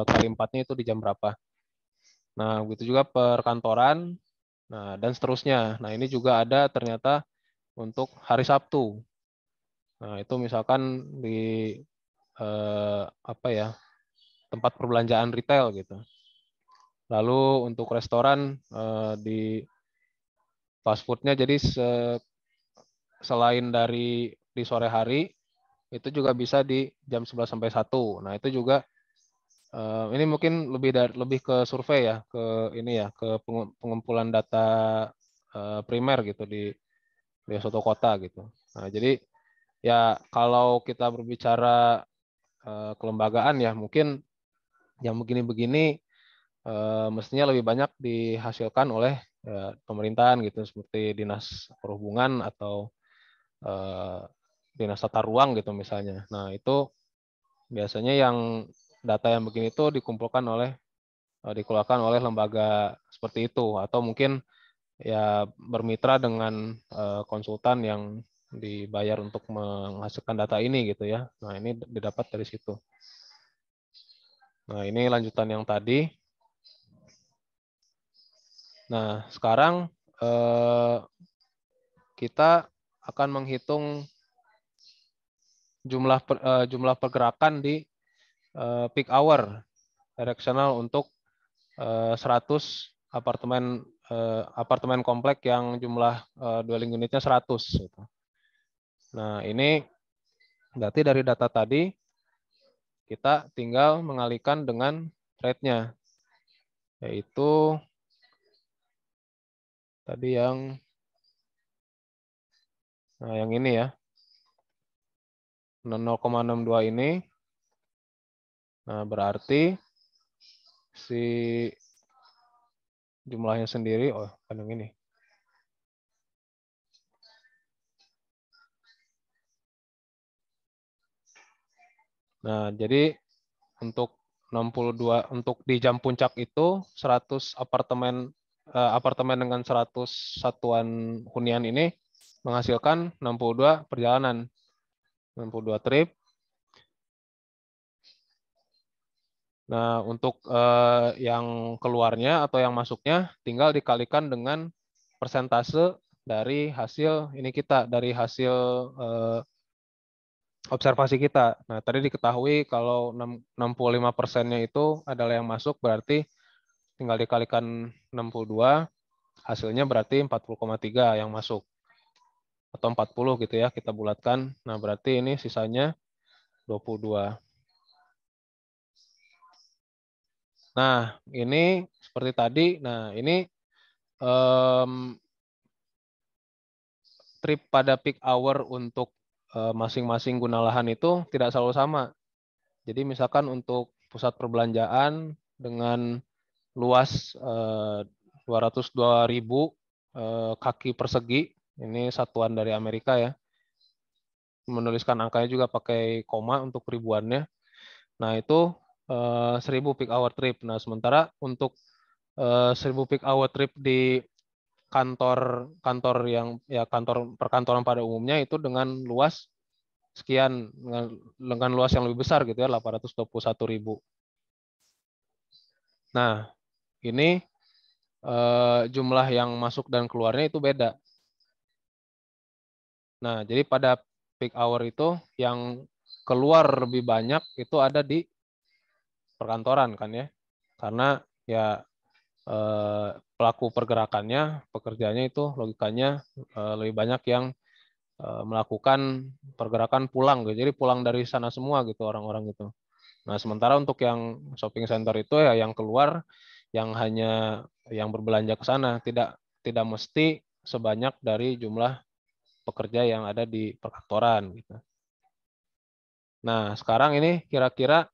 A: kali 4-nya itu di jam berapa. Nah, begitu juga perkantoran, nah dan seterusnya. Nah, ini juga ada ternyata untuk hari Sabtu. Nah, itu misalkan di tempat perbelanjaan retail gitu. Lalu untuk restoran di fast food-nya, jadi selain dari di sore hari, itu juga bisa di jam 11 sampai 1. Nah, itu juga ini mungkin lebih ke survei ya, ke pengumpulan data primer gitu di suatu kota gitu. Nah, jadi ya kalau kita berbicara kelembagaan ya, mungkin yang begini-begini mestinya lebih banyak dihasilkan oleh pemerintahan gitu, seperti dinas perhubungan atau dinas tata ruang gitu misalnya. Nah, itu biasanya data yang begini itu dikeluarkan oleh lembaga seperti itu, atau mungkin ya bermitra dengan konsultan yang dibayar untuk menghasilkan data ini gitu ya. Nah, ini didapat dari situ. Nah, ini lanjutan yang tadi. Nah, sekarang kita akan menghitung jumlah pergerakan di peak hour directional untuk 100 apartemen komplek yang jumlah dwelling unitnya 100 gitu. Nah, ini berarti dari data tadi kita tinggal mengalihkan dengan rate-nya, yaitu tadi yang ini ya, 0,62 ini. Nah, berarti si jumlahnya sendiri, kan yang ini. Nah, jadi untuk 62 untuk di jam puncak itu 100 apartemen dengan 100 satuan hunian ini menghasilkan 62 perjalanan, 62 trip. Nah, untuk yang keluarnya atau yang masuknya tinggal dikalikan dengan persentase dari hasil ini kita, dari hasil observasi kita. Nah, tadi diketahui kalau 65%-nya itu adalah yang masuk, berarti tinggal dikalikan 62, hasilnya berarti 40,3 yang masuk. Atau 40 gitu ya, kita bulatkan. Nah, berarti ini sisanya 22. Nah, ini seperti tadi. Nah, ini trip pada peak hour untuk masing-masing guna lahan itu tidak selalu sama. Jadi misalkan untuk pusat perbelanjaan dengan luas 202.000 kaki persegi, ini satuan dari Amerika ya, menuliskan angkanya juga pakai koma untuk ribuannya. Nah itu 1000 peak hour trip. Nah sementara untuk 1000 peak hour trip di kantor yang ya kantor perkantoran pada umumnya itu dengan luas sekian, dengan luas yang lebih besar gitu ya, 821.000. Nah ini jumlah yang masuk dan keluarnya itu beda. Nah jadi pada peak hour itu yang keluar lebih banyak itu ada di perkantoran kan ya, karena ya pelaku pergerakannya, pekerjaannya itu logikanya lebih banyak yang melakukan pergerakan pulang gitu. Jadi pulang dari sana semua gitu orang-orang itu. Nah, sementara untuk yang shopping center itu ya yang keluar yang hanya yang berbelanja ke sana, tidak mesti sebanyak dari jumlah pekerja yang ada di perkantoran gitu. Nah, sekarang ini kira-kira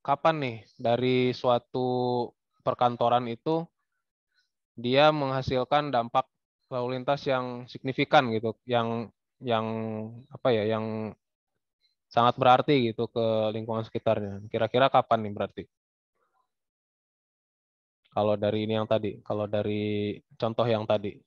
A: kapan nih dari suatu perkantoran itu dia menghasilkan dampak lalu lintas yang signifikan gitu, yang apa ya, yang sangat berarti gitu ke lingkungan sekitarnya. Kira-kira kapan nih berarti? Kalau dari ini yang tadi, kalau dari contoh yang tadi.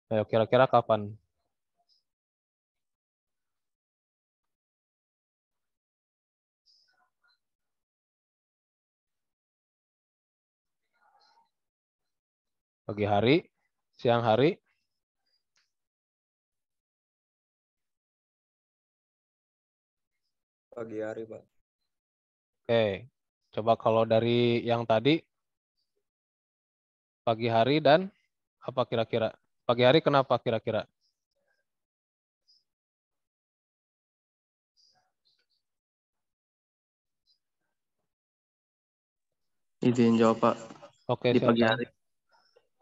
A: Ayo kira-kira kapan? Pagi hari, siang hari,
E: Pagi hari, Pak.
A: oke. Coba kalau dari yang tadi, pagi hari dan apa kira-kira? Pagi hari kenapa kira-kira?
B: Izin jawab Pak.
A: Oke,
B: Di pagi
A: silakan.
B: hari.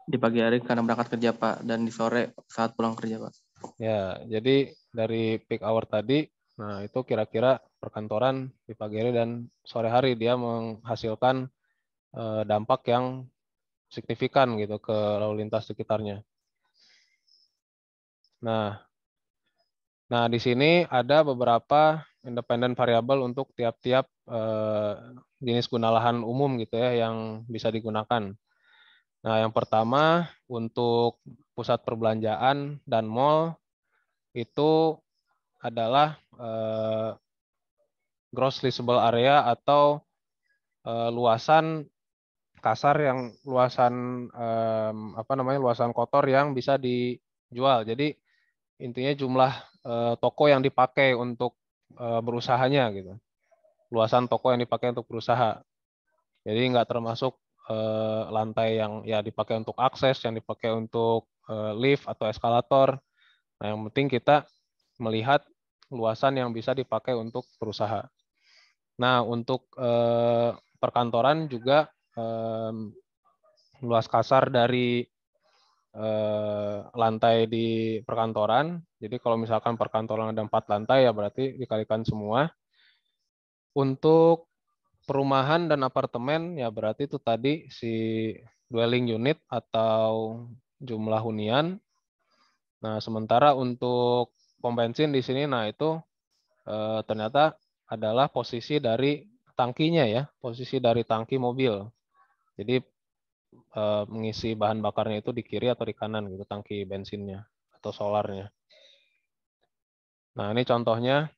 B: Di pagi hari karena berangkat kerja Pak, dan di sore saat pulang kerja Pak.
A: Ya, jadi dari peak hour tadi, nah itu kira-kira perkantoran di pagi hari dan sore hari dia menghasilkan dampak yang signifikan gitu ke lalu lintas sekitarnya. Nah di sini ada beberapa independen variabel untuk tiap-tiap jenis guna lahan umum gitu ya yang bisa digunakan. Nah yang pertama untuk pusat perbelanjaan dan mall itu adalah gross leasable area atau luasan kasar yang luasan apa namanya, luasan kotor yang bisa dijual. Jadi intinya jumlah toko yang dipakai untuk berusahanya gitu. Luasan toko yang dipakai untuk berusaha. Jadi nggak termasuk lantai yang ya dipakai untuk akses, yang dipakai untuk lift atau eskalator. Nah, yang penting kita melihat luasan yang bisa dipakai untuk berusaha. Nah, untuk perkantoran juga luas kasar dari lantai di perkantoran. Jadi kalau misalkan perkantoran ada 4 lantai ya berarti dikalikan semua. Untuk perumahan dan apartemen ya berarti itu tadi si dwelling unit atau jumlah hunian. Nah, sementara untuk pom bensin di sini nah itu ternyata adalah posisi dari tangkinya ya, posisi dari tangki mobil. Jadi mengisi bahan bakarnya itu di kiri atau di kanan gitu tangki bensinnya atau solarnya. Nah, ini contohnya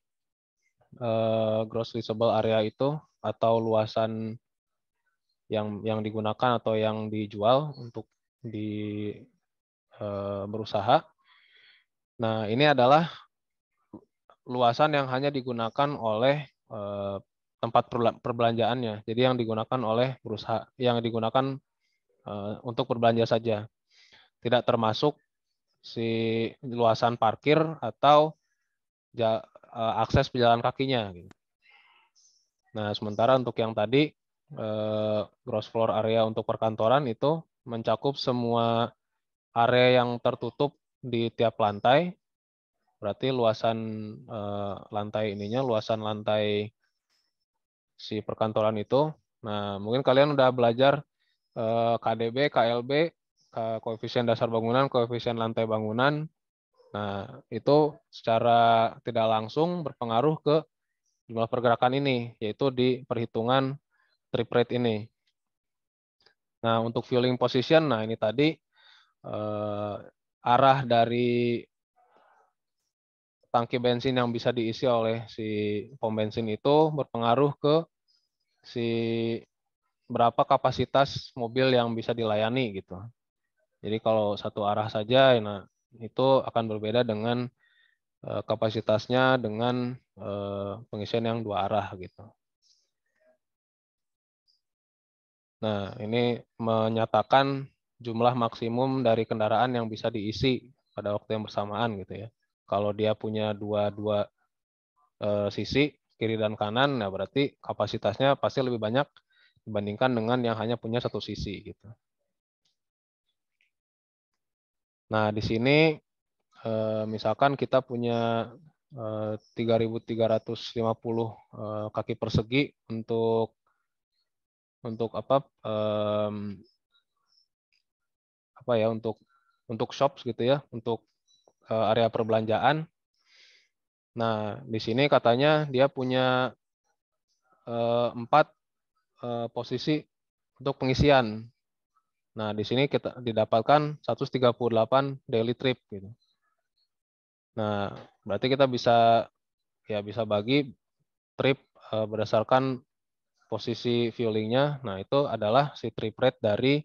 A: gross leasable area itu atau luasan yang digunakan atau yang dijual untuk berusaha. Nah, ini adalah luasan yang hanya digunakan oleh tempat perbelanjaannya. Jadi yang digunakan oleh berusaha, yang digunakan untuk berbelanja saja. Tidak termasuk si luasan parkir atau akses pejalan kakinya. Nah, sementara untuk yang tadi gross floor area untuk perkantoran itu mencakup semua area yang tertutup di tiap lantai. Berarti luasan lantai ininya, luasan lantai si perkantoran itu. Nah, mungkin kalian udah belajar KDB, KLB, koefisien dasar bangunan, koefisien lantai bangunan. Nah, itu secara tidak langsung berpengaruh ke jumlah pergerakan ini, yaitu di perhitungan trip rate ini. Nah, untuk fueling position, nah ini tadi arah dari tangki bensin yang bisa diisi oleh si pom bensin itu berpengaruh ke si berapa kapasitas mobil yang bisa dilayani gitu. Jadi kalau satu arah saja, nah itu akan berbeda dengan kapasitasnya dengan pengisian yang dua arah gitu. Nah, ini menyatakan jumlah maksimum dari kendaraan yang bisa diisi pada waktu yang bersamaan gitu ya. Kalau dia punya dua sisi, kiri dan kanan, nah berarti kapasitasnya pasti lebih banyak dibandingkan dengan yang hanya punya satu sisi gitu. Nah, di sini misalkan kita punya 3.350 kaki persegi untuk apa ya, untuk shops gitu ya, untuk area perbelanjaan. Nah, di sini katanya dia punya 4 posisi untuk pengisian. Nah, di sini kita didapatkan 138 daily trip gitu. Nah, berarti kita bisa bagi trip berdasarkan posisi fuelingnya. Nah, itu adalah si trip rate dari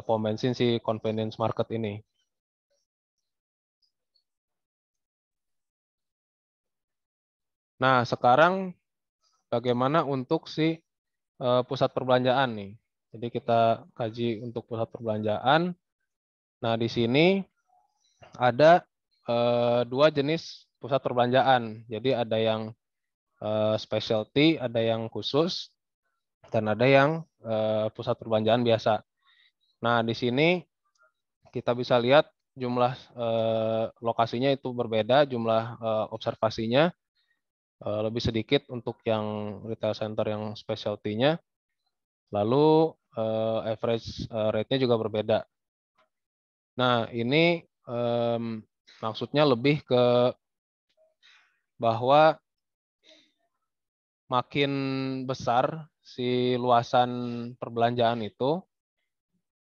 A: pom bensin si convenience market ini. Nah, sekarang bagaimana untuk si pusat perbelanjaan nih. Jadi kita kaji untuk pusat perbelanjaan. Nah, di sini ada 2 jenis pusat perbelanjaan. Jadi ada yang specialty, ada yang khusus, dan ada yang pusat perbelanjaan biasa. Nah, di sini kita bisa lihat jumlah lokasinya itu berbeda, jumlah observasinya lebih sedikit untuk yang retail center yang specialty-nya. Lalu average rate-nya juga berbeda. Nah, ini maksudnya lebih ke bahwa makin besar si luasan perbelanjaan itu,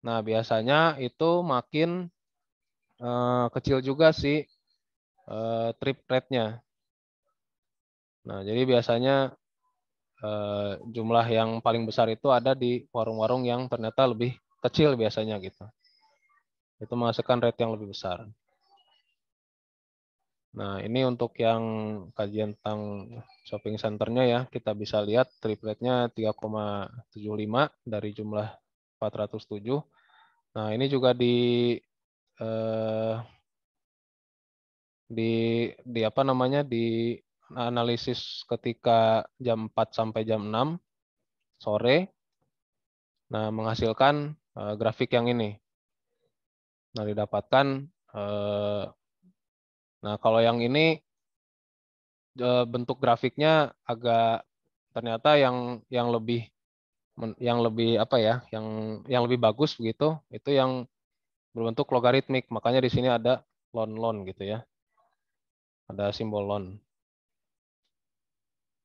A: nah biasanya itu makin kecil juga si trip rate-nya. Nah, jadi biasanya jumlah yang paling besar itu ada di warung-warung yang ternyata lebih kecil biasanya gitu. Itu menghasilkan rate yang lebih besar. Nah, ini untuk yang kajian tentang shopping centernya ya, kita bisa lihat trip rate-nya 3,75 dari jumlah 407. Nah, ini juga di apa namanya, di analisis ketika jam 4 sampai jam 6 sore. Nah, menghasilkan grafik yang ini. Nah, didapatkan nah, kalau yang ini bentuk grafiknya agak ternyata yang lebih apa ya, yang lebih bagus begitu, itu yang berbentuk logaritmik. Makanya di sini ada lon gitu ya. Ada simbol lon.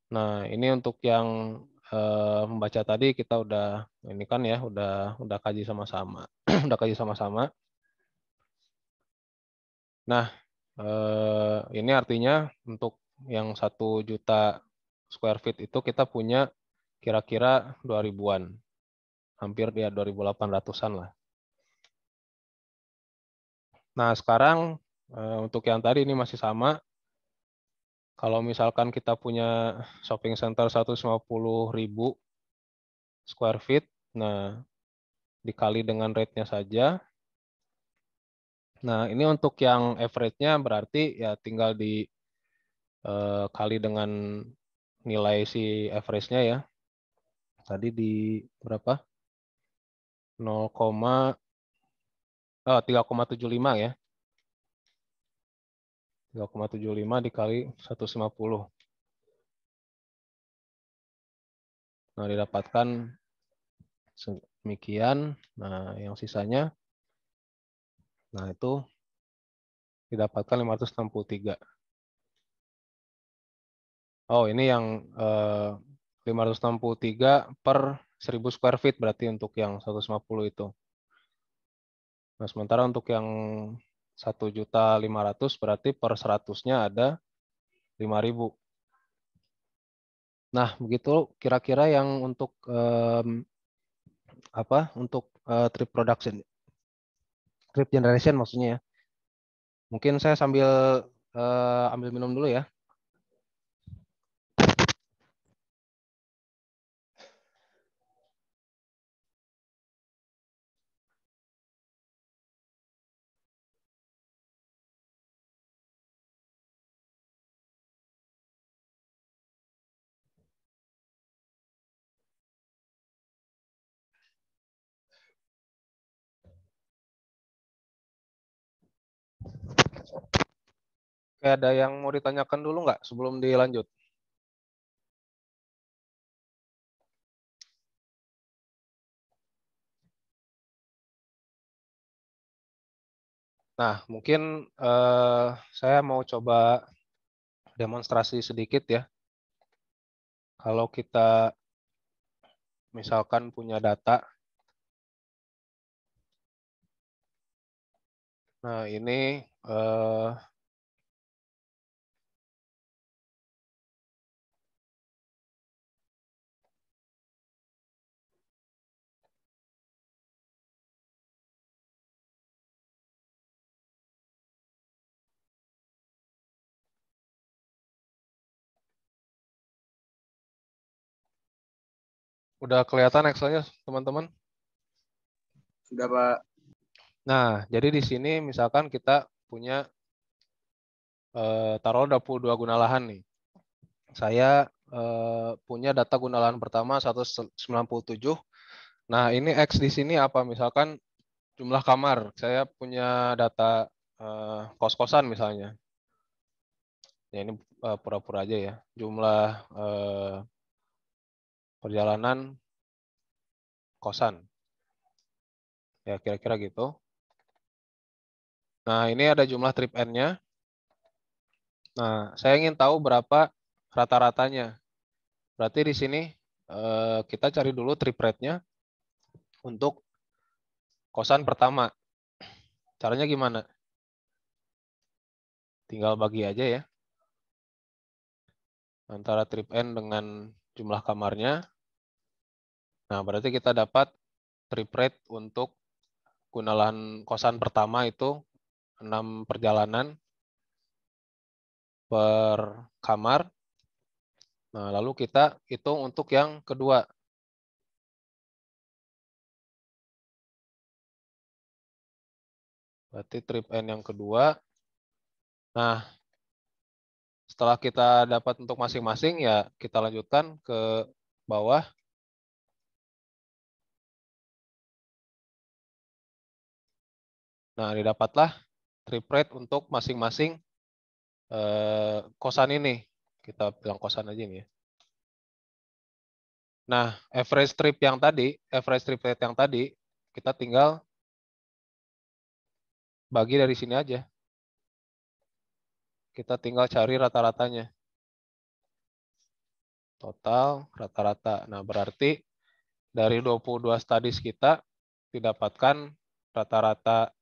A: Nah, ini untuk yang membaca tadi kita udah ini kan ya, udah kaji sama-sama. Udah kaji sama-sama. Nah, Ini artinya untuk yang 1 juta square feet itu kita punya kira-kira 2000-an. Hampir dia 2800-an lah. Nah, sekarang untuk yang tadi ini masih sama. Kalau misalkan kita punya shopping center 150.000 square feet, nah dikali dengan rate-nya saja. Nah, ini untuk yang average-nya berarti ya tinggal dikali dengan nilai si average-nya ya. Tadi di berapa? 3,75 ya. 3,75 dikali 150. Nah, didapatkan demikian. Nah, yang sisanya, nah itu didapatkan 563. Oh, ini yang 563 per 1000 square feet berarti untuk yang 150 itu. Nah, sementara untuk yang 1.500.000 berarti per 100-nya ada 5.000. Nah, begitu kira-kira yang untuk trip production, trip generation maksudnya ya. Mungkin saya sambil ambil minum dulu ya. Oke, ada yang mau ditanyakan dulu nggak sebelum dilanjut? Nah, mungkin saya mau coba demonstrasi sedikit ya. Kalau kita misalkan punya data, nah ini udah kelihatan Excel-nya, teman-teman?
B: Sudah, Pak.
A: Nah, jadi di sini misalkan kita punya taruh 22 guna lahan nih. Saya punya data guna lahan pertama 197. Nah, ini X di sini apa? Misalkan jumlah kamar. Saya punya data kos-kosan misalnya. Ya ini pura-pura aja ya. Jumlah perjalanan kosan. Ya kira-kira gitu. Nah, ini ada jumlah trip N-nya. Nah, saya ingin tahu berapa rata-ratanya. Berarti di sini kita cari dulu trip rate-nya untuk kosan pertama. Caranya gimana? Tinggal bagi aja ya. Antara trip N dengan jumlah kamarnya. Nah, berarti kita dapat trip rate untuk guna lahan kosan pertama itu 6 perjalanan per kamar. Nah, lalu kita hitung untuk yang kedua. Berarti trip N yang kedua. Nah, setelah kita dapat untuk masing-masing, ya kita lanjutkan ke bawah. Nah, didapatlah trip rate untuk masing-masing kosan ini. Kita bilang kosan aja nih ya. Nah, average trip rate yang tadi, kita tinggal bagi dari sini aja. Kita tinggal cari rata-ratanya. Total rata-rata. Nah, berarti dari 22 studies kita didapatkan rata-rata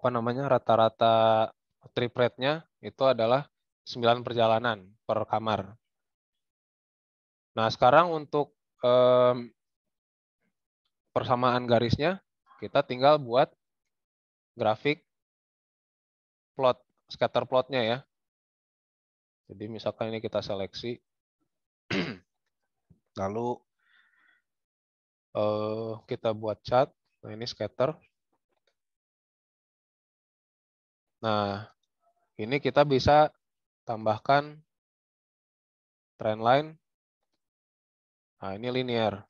A: rata-rata trip rate-nya itu adalah 9 perjalanan per kamar. Nah, sekarang untuk persamaan garisnya, kita tinggal buat grafik plot, scatter plotnya ya. Jadi misalkan ini kita seleksi, lalu kita buat chart. Nah, ini scatter. Nah, ini kita bisa tambahkan trend line. Nah, ini linear.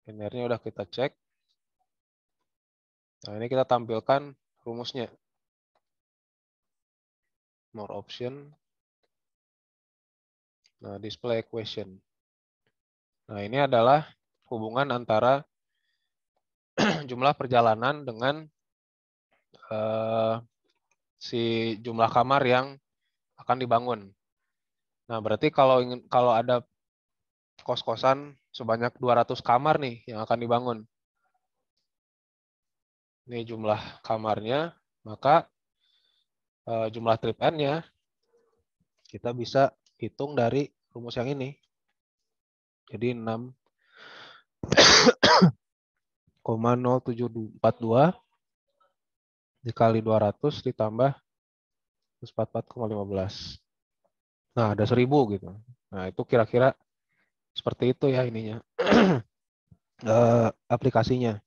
A: Linearnya udah kita cek. Nah, ini kita tampilkan rumusnya. More option. Nah, display equation. Nah, ini adalah hubungan antara jumlah perjalanan dengan si jumlah kamar yang akan dibangun. Nah, berarti kalau ada kos-kosan sebanyak 200 kamar nih yang akan dibangun. Ini jumlah kamarnya, maka jumlah trip N-nya kita bisa hitung dari rumus yang ini. Jadi 6,0742 dikali 200 ditambah 144,15. Nah, ada 1000 gitu. Nah, itu kira-kira seperti itu ya ininya. Aplikasinya.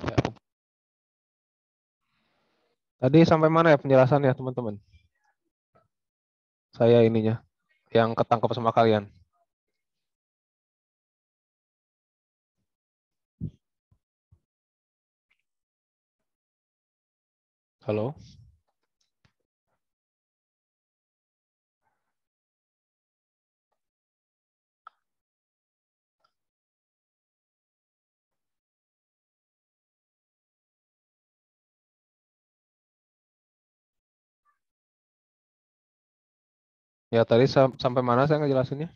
A: Ya. Tadi sampai mana ya penjelasannya, teman-teman? Saya ininya, yang ketangkap sama kalian. Halo? Ya, tadi sampai mana saya ngejelasinnya?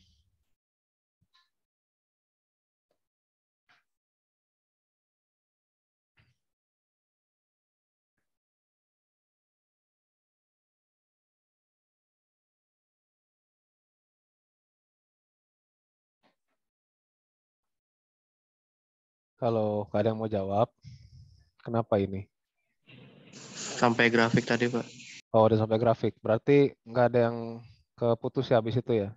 A: Kalau nggak ada yang mau jawab, kenapa ini?
B: Sampai grafik tadi, Pak.
A: Oh, udah sampai grafik. Berarti nggak ada yang keputus ya habis itu ya?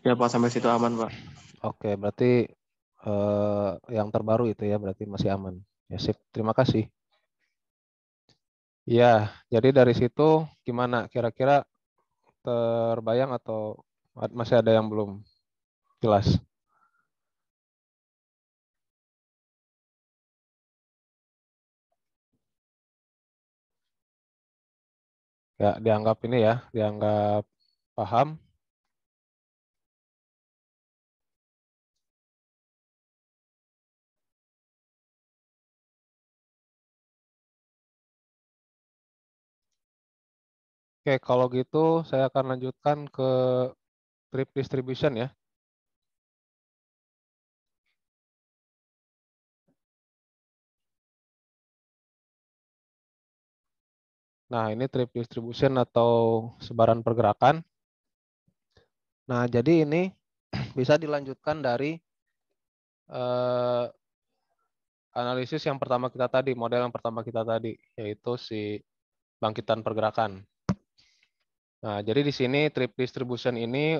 B: Ya, Pak, sampai situ aman, Pak.
A: Oke, berarti yang terbaru itu ya berarti masih aman. Ya, sip. Terima kasih. Ya, jadi dari situ gimana? Kira-kira terbayang atau masih ada yang belum jelas? Ya, dianggap ini ya, dianggap paham. Oke, kalau gitu saya akan lanjutkan ke trip distribution ya. Nah, ini trip distribution atau sebaran pergerakan. Nah, jadi ini bisa dilanjutkan dari analisis yang pertama kita tadi, model yang pertama kita tadi, yaitu si bangkitan pergerakan. Nah, jadi di sini trip distribution ini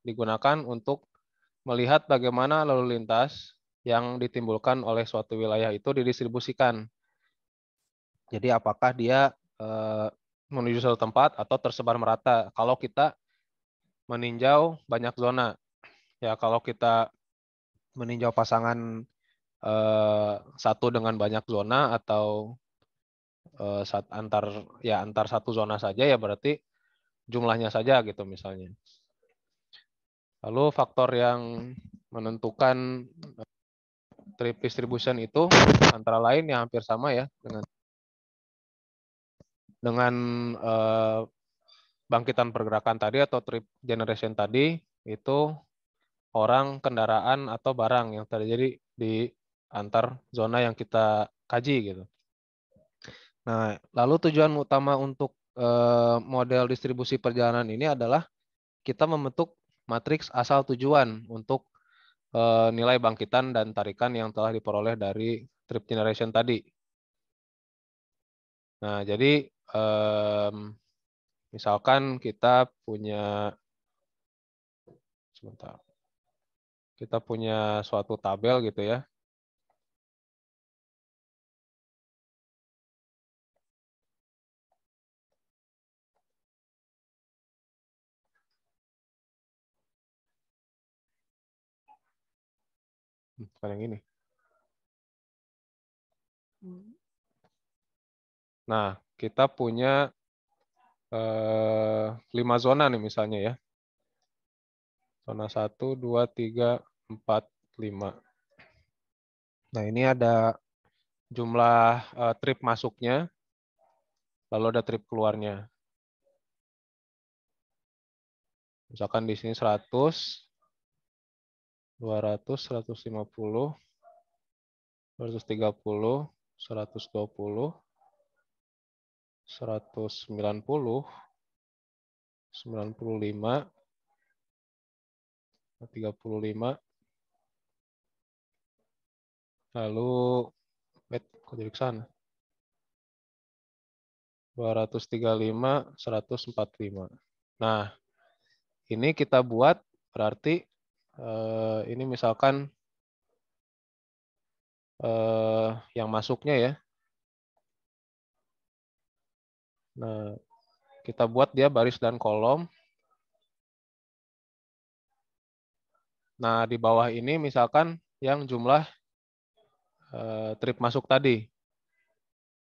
A: digunakan untuk melihat bagaimana lalu lintas yang ditimbulkan oleh suatu wilayah itu didistribusikan. Jadi apakah dia menuju satu tempat atau tersebar merata. Kalau kita meninjau banyak zona, ya kalau kita meninjau pasangan satu dengan banyak zona atau antar satu zona saja ya berarti jumlahnya saja gitu misalnya. Lalu faktor yang menentukan trip distribution itu antara lain yang hampir sama ya dengan bangkitan pergerakan tadi atau trip generation tadi, itu orang, kendaraan, atau barang yang terjadi di antar zona yang kita kaji gitu. Nah, lalu tujuan utama untuk model distribusi perjalanan ini adalah kita membentuk matriks asal tujuan untuk nilai bangkitan dan tarikan yang telah diperoleh dari trip generation tadi. Nah, jadi misalkan kita punya suatu tabel gitu ya. Bukan yang ini. Nah, kita punya 5 zona nih misalnya ya. Zona 1, 2, 3, 4, 5. Nah, ini ada jumlah trip masuknya, lalu ada trip keluarnya. Misalkan di sini 100, 200, 150, 230, 120, 190, 95, 35, lalu kok jadi ke sana? 235, 145. Nah, ini kita buat berarti ini misalkan yang masuknya ya. Nah, kita buat dia baris dan kolom. Nah, di bawah ini misalkan yang jumlah trip masuk tadi.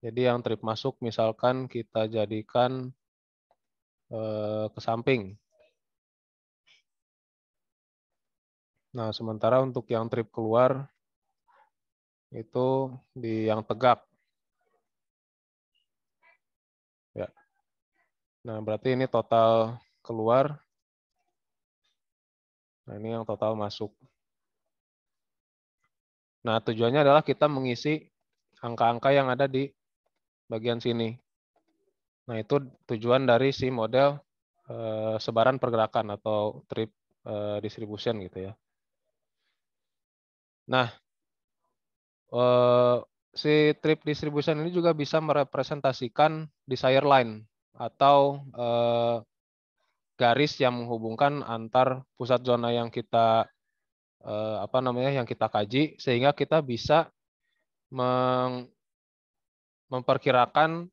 A: Jadi yang trip masuk misalkan kita jadikan ke samping. Nah, sementara untuk yang trip keluar itu di yang tegak. Ya. Nah, berarti ini total keluar. Nah, ini yang total masuk. Nah, tujuannya adalah kita mengisi angka-angka yang ada di bagian sini. Nah, itu tujuan dari si model sebaran pergerakan atau trip distribution gitu ya. Nah, si trip distribution ini juga bisa merepresentasikan desire line atau garis yang menghubungkan antar pusat zona yang kita yang kita kaji, sehingga kita bisa memperkirakan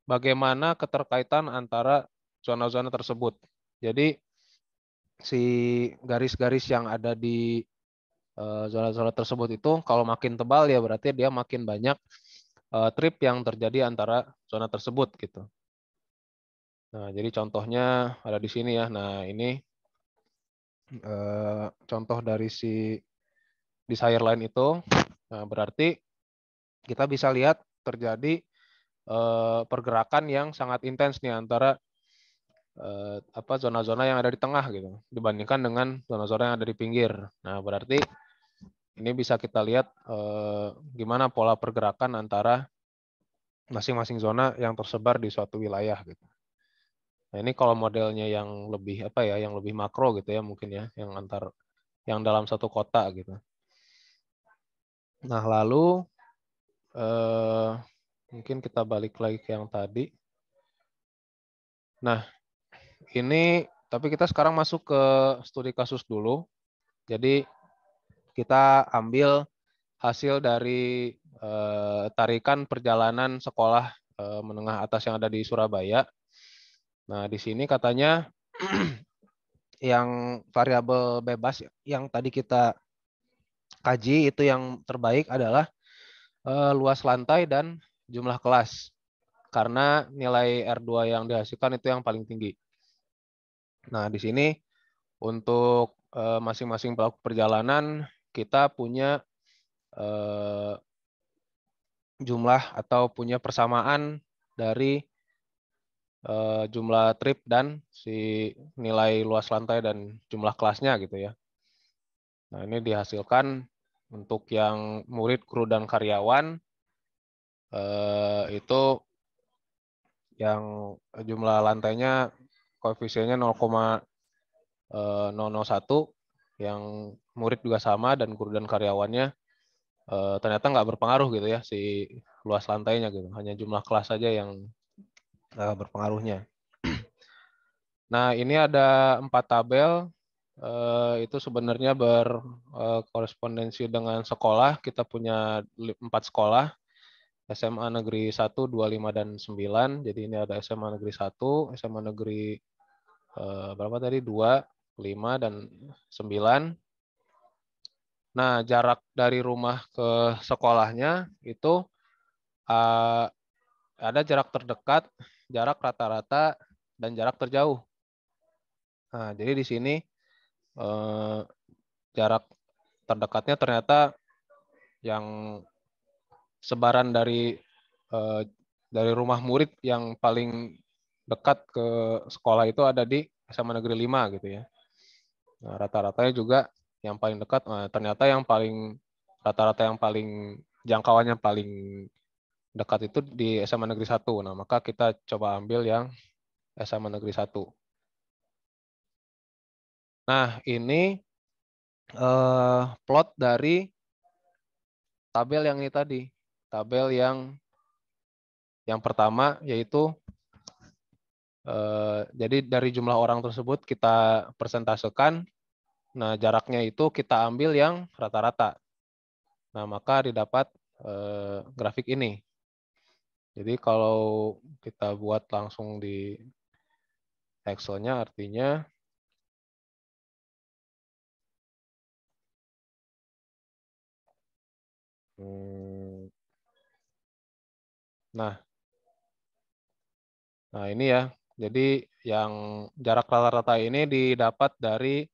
A: bagaimana keterkaitan antara zona-zona tersebut. Jadi si garis-garis yang ada di zona-zona tersebut itu kalau makin tebal ya berarti dia makin banyak trip yang terjadi antara zona tersebut gitu. Nah, jadi contohnya ada di sini ya. Nah, ini contoh dari si desire line itu. Nah, berarti kita bisa lihat terjadi pergerakan yang sangat intens nih antara zona-zona yang ada di tengah gitu dibandingkan dengan zona-zona yang ada di pinggir. Nah, berarti ini bisa kita lihat gimana pola pergerakan antara masing-masing zona yang tersebar di suatu wilayah gitu. Nah, ini kalau modelnya yang lebih yang lebih makro gitu ya mungkin ya, yang dalam satu kota gitu. Nah, lalu mungkin kita balik lagi ke yang tadi. Nah, ini tapi kita sekarang masuk ke studi kasus dulu. Jadi kita ambil hasil dari tarikan perjalanan sekolah menengah atas yang ada di Surabaya. Nah, di sini katanya yang variabel bebas yang tadi kita kaji itu yang terbaik adalah luas lantai dan jumlah kelas. Karena nilai R2 yang dihasilkan itu yang paling tinggi. Nah, di sini untuk masing-masing pelaku perjalanan kita punya jumlah atau punya persamaan dari jumlah trip dan si nilai luas lantai dan jumlah kelasnya gitu ya. Nah, ini dihasilkan untuk yang murid, kru, dan karyawan itu yang jumlah lantainya koefisiennya 0,001, yang murid juga sama dan guru dan karyawannya ternyata nggak berpengaruh gitu ya si luas lantainya gitu, hanya jumlah kelas saja yang berpengaruhnya. Nah, ini ada 4 tabel, itu sebenarnya berkorespondensi dengan sekolah. Kita punya 4 sekolah, SMA Negeri 1, 2, 5, dan 9. Jadi ini ada SMA Negeri 1, SMA Negeri berapa tadi? 2, 5, dan 9. Nah, jarak dari rumah ke sekolahnya itu ada jarak terdekat, jarak rata-rata, dan jarak terjauh. Nah, jadi di sini jarak terdekatnya ternyata yang sebaran dari rumah murid yang paling dekat ke sekolah itu ada di SMA Negeri 5 gitu ya. Nah, rata-ratanya juga yang paling dekat, ternyata yang paling rata-rata yang paling jangkauannya paling dekat itu di SMA Negeri 1. Nah, maka kita coba ambil yang SMA Negeri 1. Nah, ini plot dari tabel yang ini tadi. Tabel yang pertama yaitu jadi dari jumlah orang tersebut kita persentasekan. Nah, jaraknya itu kita ambil yang rata-rata. Nah, maka didapat grafik ini. Jadi kalau kita buat langsung di Excel-nya artinya nah ini ya. Jadi yang jarak rata-rata ini didapat dari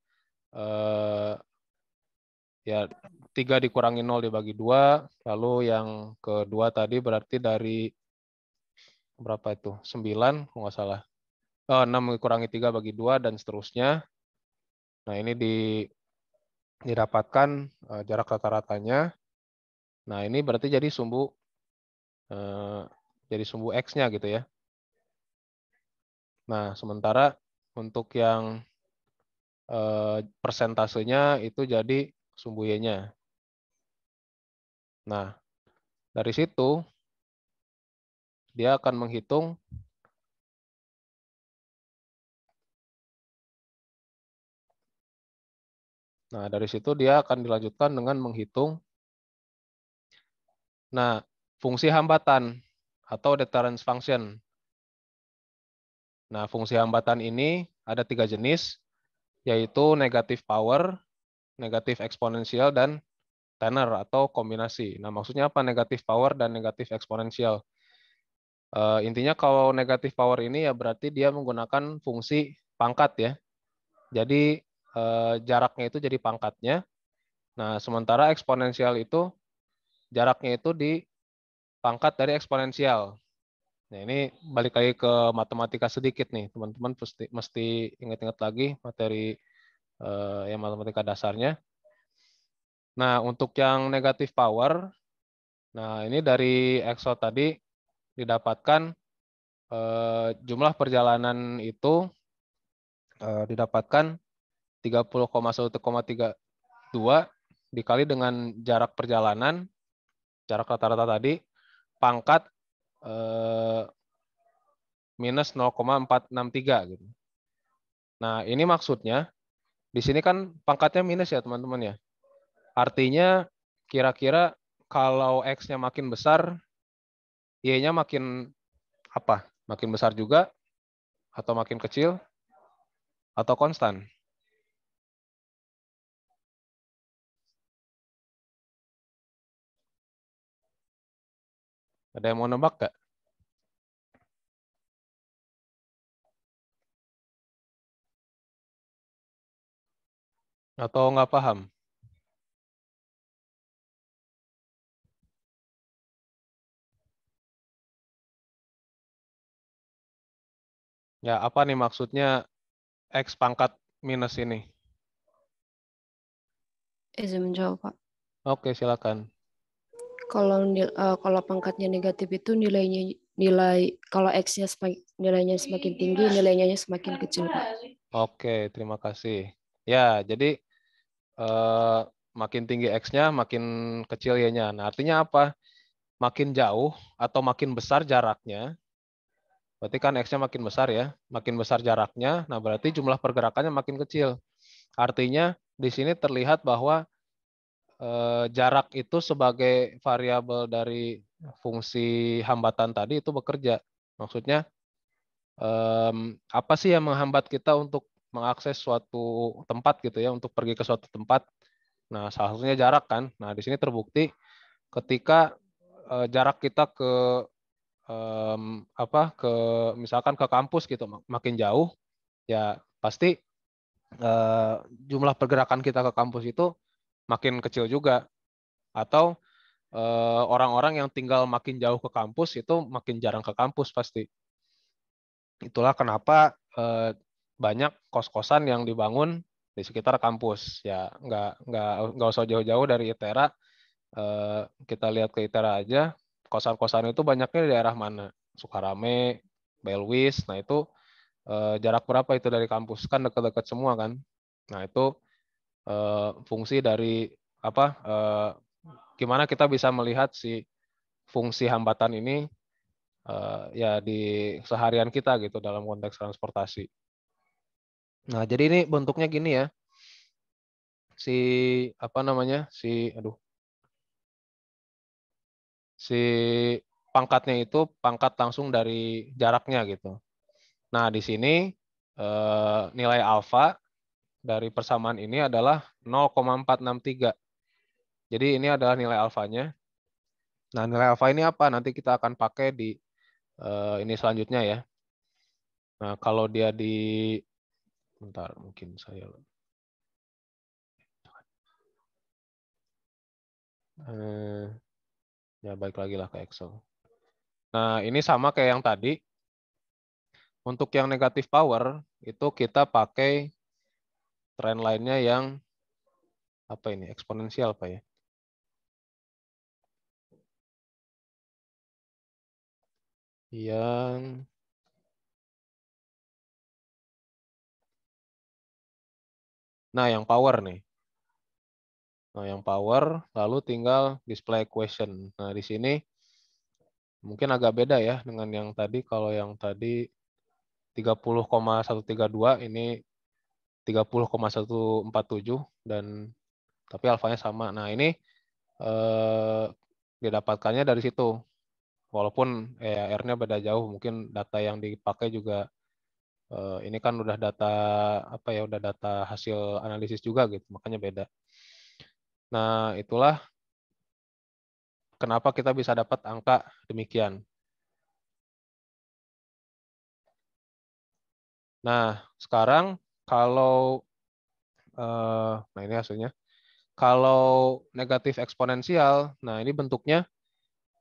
A: ya 3 dikurangi 0 dibagi 2, lalu yang kedua tadi berarti dari berapa itu? 9 kalau nggak salah. 6 dikurangi 3 bagi 2 dan seterusnya. Nah, ini didapatkan jarak rata-ratanya. Nah, ini berarti jadi sumbu X-nya gitu ya. Nah, sementara untuk yang persentasenya itu jadi sumbu Y-nya. Nah, dari situ dia akan menghitung dari situ dia akan dilanjutkan dengan menghitung fungsi hambatan atau deterrence function. Nah, fungsi hambatan ini ada 3 jenis, yaitu negative power, negatif eksponensial, dan tenor atau kombinasi. Nah, maksudnya apa negatif power dan negatif eksponensial? Intinya kalau negatif power ini ya berarti dia menggunakan fungsi pangkat ya. Jadi jaraknya itu jadi pangkatnya. Nah, sementara eksponensial itu jaraknya itu di pangkat dari eksponensial. Nah, ini balik lagi ke matematika sedikit nih, teman-teman mesti ingat-ingat lagi materi yang matematika dasarnya. Nah, untuk yang negatif power, nah ini dari Excel tadi didapatkan jumlah perjalanan itu didapatkan 30,1,32 dikali dengan jarak perjalanan, jarak rata-rata tadi, pangkat minus 0,463 gitu. Nah, ini maksudnya di sini kan pangkatnya minus ya, teman-teman ya. Artinya kira-kira kalau X-nya makin besar, Y-nya makin apa? Makin besar juga atau makin kecil atau konstan? Ada yang mau nebak nggak? Atau nggak paham? Ya, apa nih maksudnya X pangkat minus ini?
F: Izin menjawab, Pak.
A: Oke, silakan.
F: Kalau pangkatnya negatif itu nilai kalau X-nya nilainya semakin tinggi, nilainya semakin kecil, Pak.
A: Oke, terima kasih. Ya, jadi makin tinggi X-nya, makin kecil Y-nya. Nah, artinya apa? Makin jauh atau makin besar jaraknya, berarti kan X-nya makin besar ya. Makin besar jaraknya, nah berarti jumlah pergerakannya makin kecil. Artinya di sini terlihat bahwa jarak itu sebagai variabel dari fungsi hambatan tadi itu bekerja. Maksudnya apa sih yang menghambat kita untuk mengakses suatu tempat gitu ya, untuk pergi ke suatu tempat. Nah, salah satunya jarak kan. Nah, di sini terbukti ketika jarak kita ke ke misalkan ke kampus gitu makin jauh, ya pasti jumlah pergerakan kita ke kampus itu makin kecil juga. Atau orang-orang yang tinggal makin jauh ke kampus itu makin jarang ke kampus pasti. Itulah kenapa banyak kos-kosan yang dibangun di sekitar kampus. Ya nggak usah jauh-jauh dari ITERA. Kita lihat ke ITERA aja, kosan-kosan itu banyaknya di daerah mana? Sukarame, Belwis. Nah itu jarak berapa itu dari kampus? Kan dekat-dekat semua kan. Nah itu fungsi dari apa? Gimana kita bisa melihat si fungsi hambatan ini ya di seharian kita gitu dalam konteks transportasi. Nah, jadi ini bentuknya gini ya. Si apa namanya? Si pangkatnya itu pangkat langsung dari jaraknya gitu. Nah, di sini nilai alfa dari persamaan ini adalah 0,463. Jadi ini adalah nilai alfanya. Nah, nilai alfa ini apa? Nanti kita akan pakai di ini selanjutnya ya. Nah, kalau dia di bentar, mungkin saya ya balik lagi lah ke Excel. Nah, ini sama kayak yang tadi. Untuk yang negatif power, itu kita pakai trend line-nya yang apa ini? Eksponensial apa ya? Yang yang power nih. Nah, yang power lalu tinggal display equation. Nah, di sini mungkin agak beda ya dengan yang tadi. Kalau yang tadi 30,132 ini 30,147 dan tapi alfanya sama. Nah, ini didapatkannya dari situ. Walaupun R-nya beda jauh, mungkin data yang dipakai juga ini kan udah data udah data hasil analisis juga gitu, makanya beda. Nah, itulah kenapa kita bisa dapat angka demikian. Nah, sekarang kalau nah ini hasilnya. Kalau negatif eksponensial, nah ini bentuknya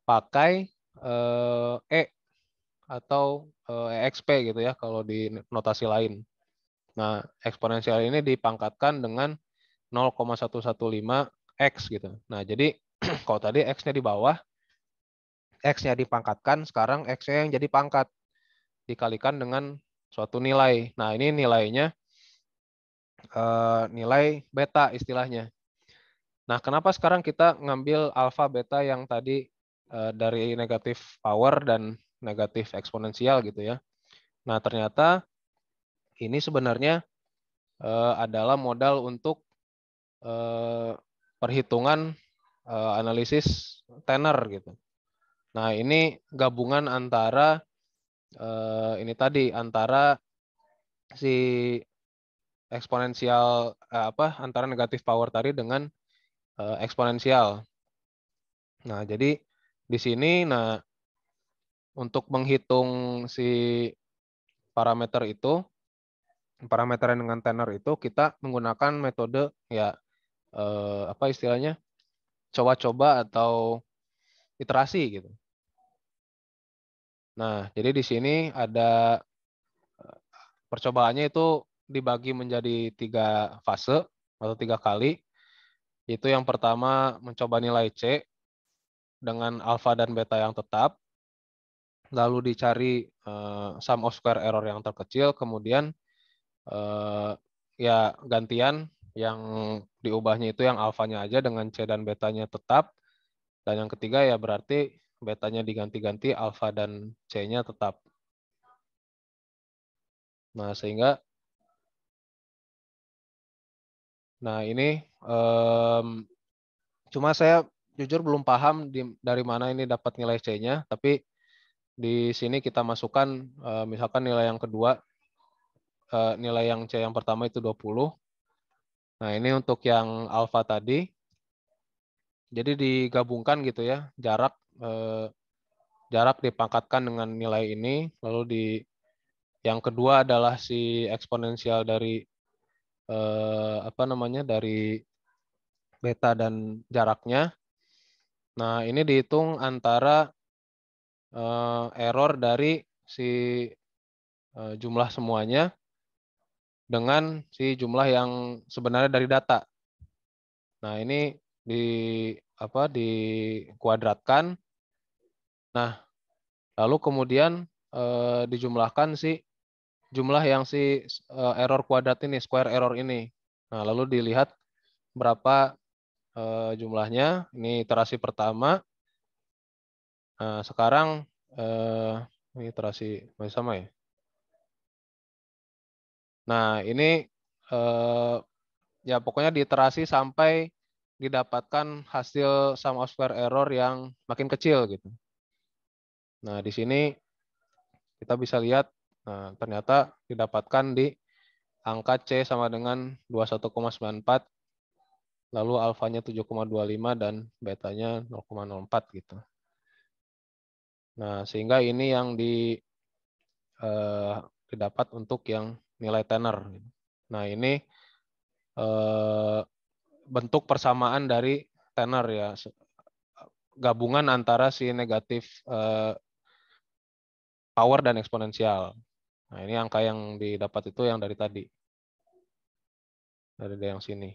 A: pakai E atau EXP gitu ya kalau di notasi lain. Nah, eksponensial ini dipangkatkan dengan 0,115 X gitu. Nah, jadi kalau tadi X-nya di bawah, X-nya dipangkatkan, sekarang X-nya yang jadi pangkat. Dikalikan dengan suatu nilai. Nah, ini nilainya nilai beta istilahnya. Nah, kenapa sekarang kita ngambil alfa beta yang tadi dari negatif power dan negatif eksponensial gitu ya. Nah, ternyata ini sebenarnya adalah modal untuk perhitungan analisis tenor gitu. Nah, ini gabungan antara ini tadi antara si eksponensial antara negatif power tadi dengan eksponensial. Nah, jadi di sini untuk menghitung si parameter itu parameter dengan tenor itu kita menggunakan metode ya istilahnya coba-coba atau iterasi gitu. Nah, jadi di sini ada percobaannya itu dibagi menjadi 3 fase atau 3 kali. Itu yang pertama mencoba nilai C dengan alfa dan beta yang tetap. Lalu dicari sum of square error yang terkecil, kemudian ya gantian yang diubahnya itu yang alfanya aja dengan C dan betanya tetap. Dan yang ketiga ya berarti betanya diganti-ganti, alfa dan C-nya tetap. Nah, sehingga ini cuma saya jujur belum paham dari mana ini dapat nilai C-nya, tapi di sini kita masukkan misalkan nilai yang kedua, nilai yang C yang pertama itu 20. Nah, ini untuk yang alfa tadi. Jadi digabungkan gitu ya, jarak dipangkatkan dengan nilai ini, lalu yang kedua adalah si eksponensial dari dari beta dan jaraknya. Nah, ini dihitung antara error dari si jumlah semuanya dengan si jumlah yang sebenarnya dari data. Nah, ini dikuadratkan. Nah, lalu kemudian dijumlahkan si jumlah yang si error kuadrat ini, square error ini. Nah, lalu dilihat berapa jumlahnya. Ini iterasi pertama. Nah, sekarang ini iterasi masih sama ya. Nah, ini ya pokoknya diiterasi sampai didapatkan hasil sum of square error yang makin kecil gitu. Nah, di sini kita bisa lihat ternyata didapatkan di angka C sama dengan 21,94, lalu alfanya 7,25 dan betanya 0,04 gitu. Nah, sehingga ini yang didapat untuk yang nilai tenor. Nah, ini bentuk persamaan dari tenor ya, gabungan antara si negatif power dan eksponensial. Nah, ini angka yang didapat itu yang dari tadi. Dari yang sini.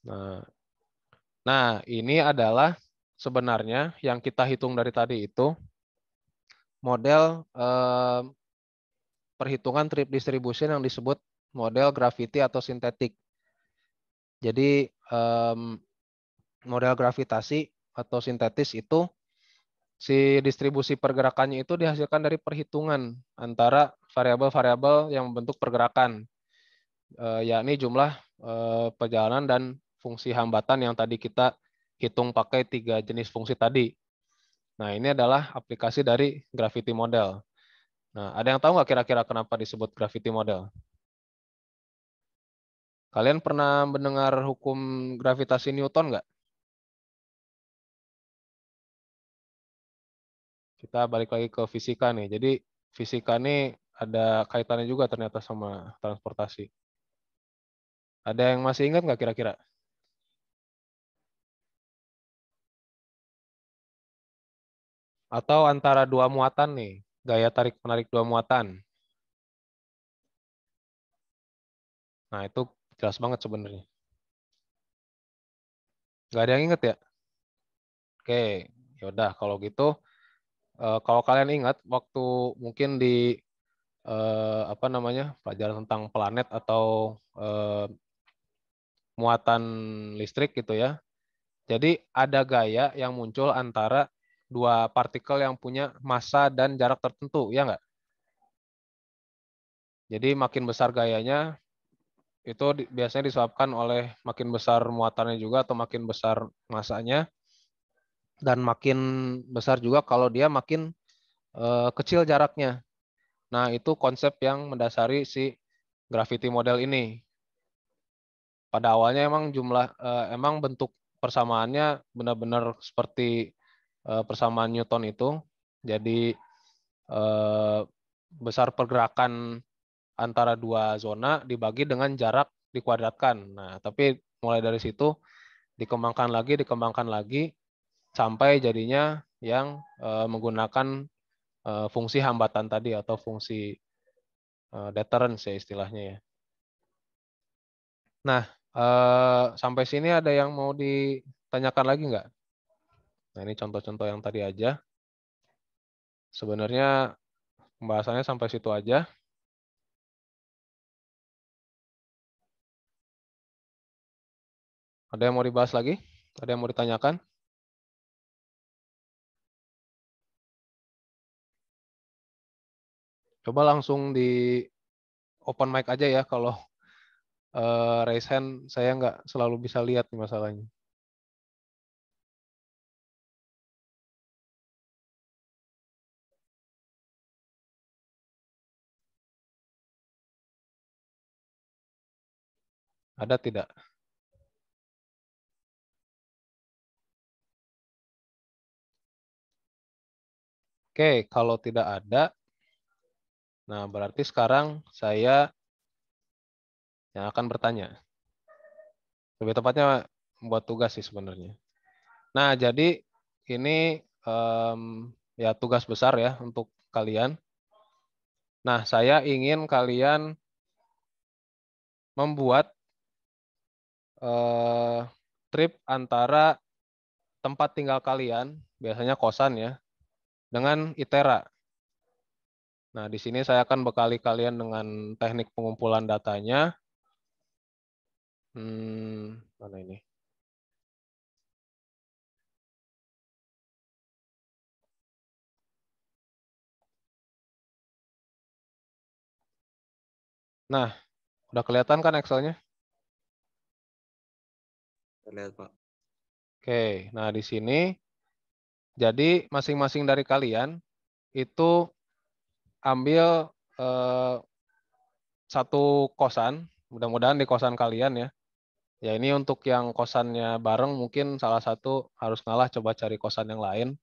A: Nah, ini adalah sebenarnya yang kita hitung dari tadi itu model perhitungan trip distribution yang disebut model gravity atau sintetik. Jadi model gravitasi atau sintetis itu si distribusi pergerakannya itu dihasilkan dari perhitungan antara variabel-variabel yang membentuk pergerakan, yakni jumlah perjalanan dan fungsi hambatan yang tadi kita hitung pakai 3 jenis fungsi tadi. Nah, ini adalah aplikasi dari gravity model. Nah, ada yang tahu nggak kira-kira kenapa disebut gravity model? Kalian pernah mendengar hukum gravitasi Newton nggak? Kita balik lagi ke fisika nih. Jadi fisika nih ada kaitannya juga ternyata sama transportasi. Ada yang masih ingat nggak kira-kira? Atau antara dua muatan nih, gaya tarik-menarik dua muatan. Nah, itu jelas banget sebenarnya. Nggak ada yang ingat ya? Oke, yaudah kalau gitu, kalau kalian ingat waktu mungkin di pelajaran tentang planet atau muatan listrik gitu ya. Jadi ada gaya yang muncul antara dua partikel yang punya massa dan jarak tertentu, ya nggak? Jadi makin besar gayanya, itu biasanya disebabkan oleh makin besar muatannya juga atau makin besar massanya. Dan makin besar juga kalau dia makin kecil jaraknya. Nah, itu konsep yang mendasari si gravity model ini. Pada awalnya emang bentuk persamaannya benar-benar seperti persamaan Newton itu. Jadi besar pergerakan antara dua zona dibagi dengan jarak dikuadratkan. Nah, tapi mulai dari situ dikembangkan lagi sampai jadinya yang menggunakan fungsi hambatan tadi atau fungsi deterrence ya istilahnya ya. Nah, sampai sini ada yang mau ditanyakan lagi nggak? Nah, ini contoh-contoh yang tadi aja. Sebenarnya pembahasannya sampai situ aja. Ada yang mau dibahas lagi? Ada yang mau ditanyakan? Coba langsung di open mic aja ya. Kalau raise hand saya nggak selalu bisa lihat nih masalahnya. Ada tidak? Oke, kalau tidak ada, nah berarti sekarang saya yang akan bertanya. Lebih tepatnya buat tugas sih sebenarnya. Nah, jadi ini ya tugas besar ya untuk kalian. Nah, saya ingin kalian membuat trip antara tempat tinggal kalian, biasanya kosan ya, dengan ITERA. Nah, di sini saya akan bekali kalian dengan teknik pengumpulan datanya. Mana ini? Nah, udah kelihatan kan Excel-nya?
E: Terlihat, Pak.
A: Oke, nah di sini jadi masing-masing dari kalian itu ambil satu kosan, mudah-mudahan di kosan kalian ya. Ya ini untuk yang kosannya bareng mungkin salah satu harus ngalah coba cari kosan yang lain.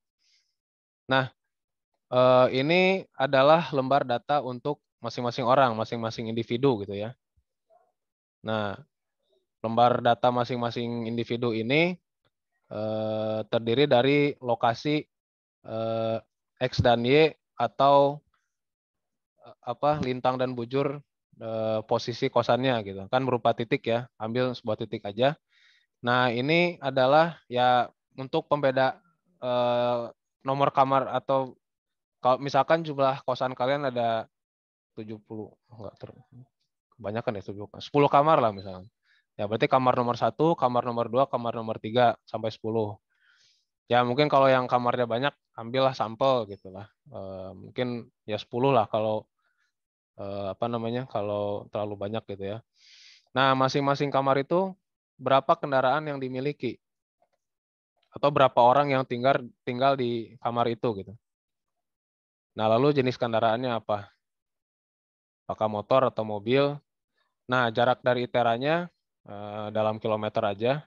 A: Nah, ini adalah lembar data untuk masing-masing orang, masing-masing individu gitu ya. Nah, lembar data masing-masing individu ini terdiri dari lokasi X dan Y atau lintang dan bujur posisi kosannya gitu. Kan berupa titik ya, ambil sebuah titik aja. Nah, ini adalah ya untuk pembeda nomor kamar atau kalau misalkan jumlah kosan kalian ada 70, enggak kebanyakan ya 70, 10 kamar lah misalnya. Ya berarti kamar nomor 1, kamar nomor 2, kamar nomor 3 sampai 10. Ya mungkin kalau yang kamarnya banyak ambillah sampel gitulah. Mungkin ya 10 lah kalau kalau terlalu banyak gitu ya. Nah, masing-masing kamar itu berapa kendaraan yang dimiliki atau berapa orang yang tinggal di kamar itu gitu. Nah, lalu jenis kendaraannya apa? Apakah motor atau mobil? Nah, jarak dari iteranya dalam kilometer aja.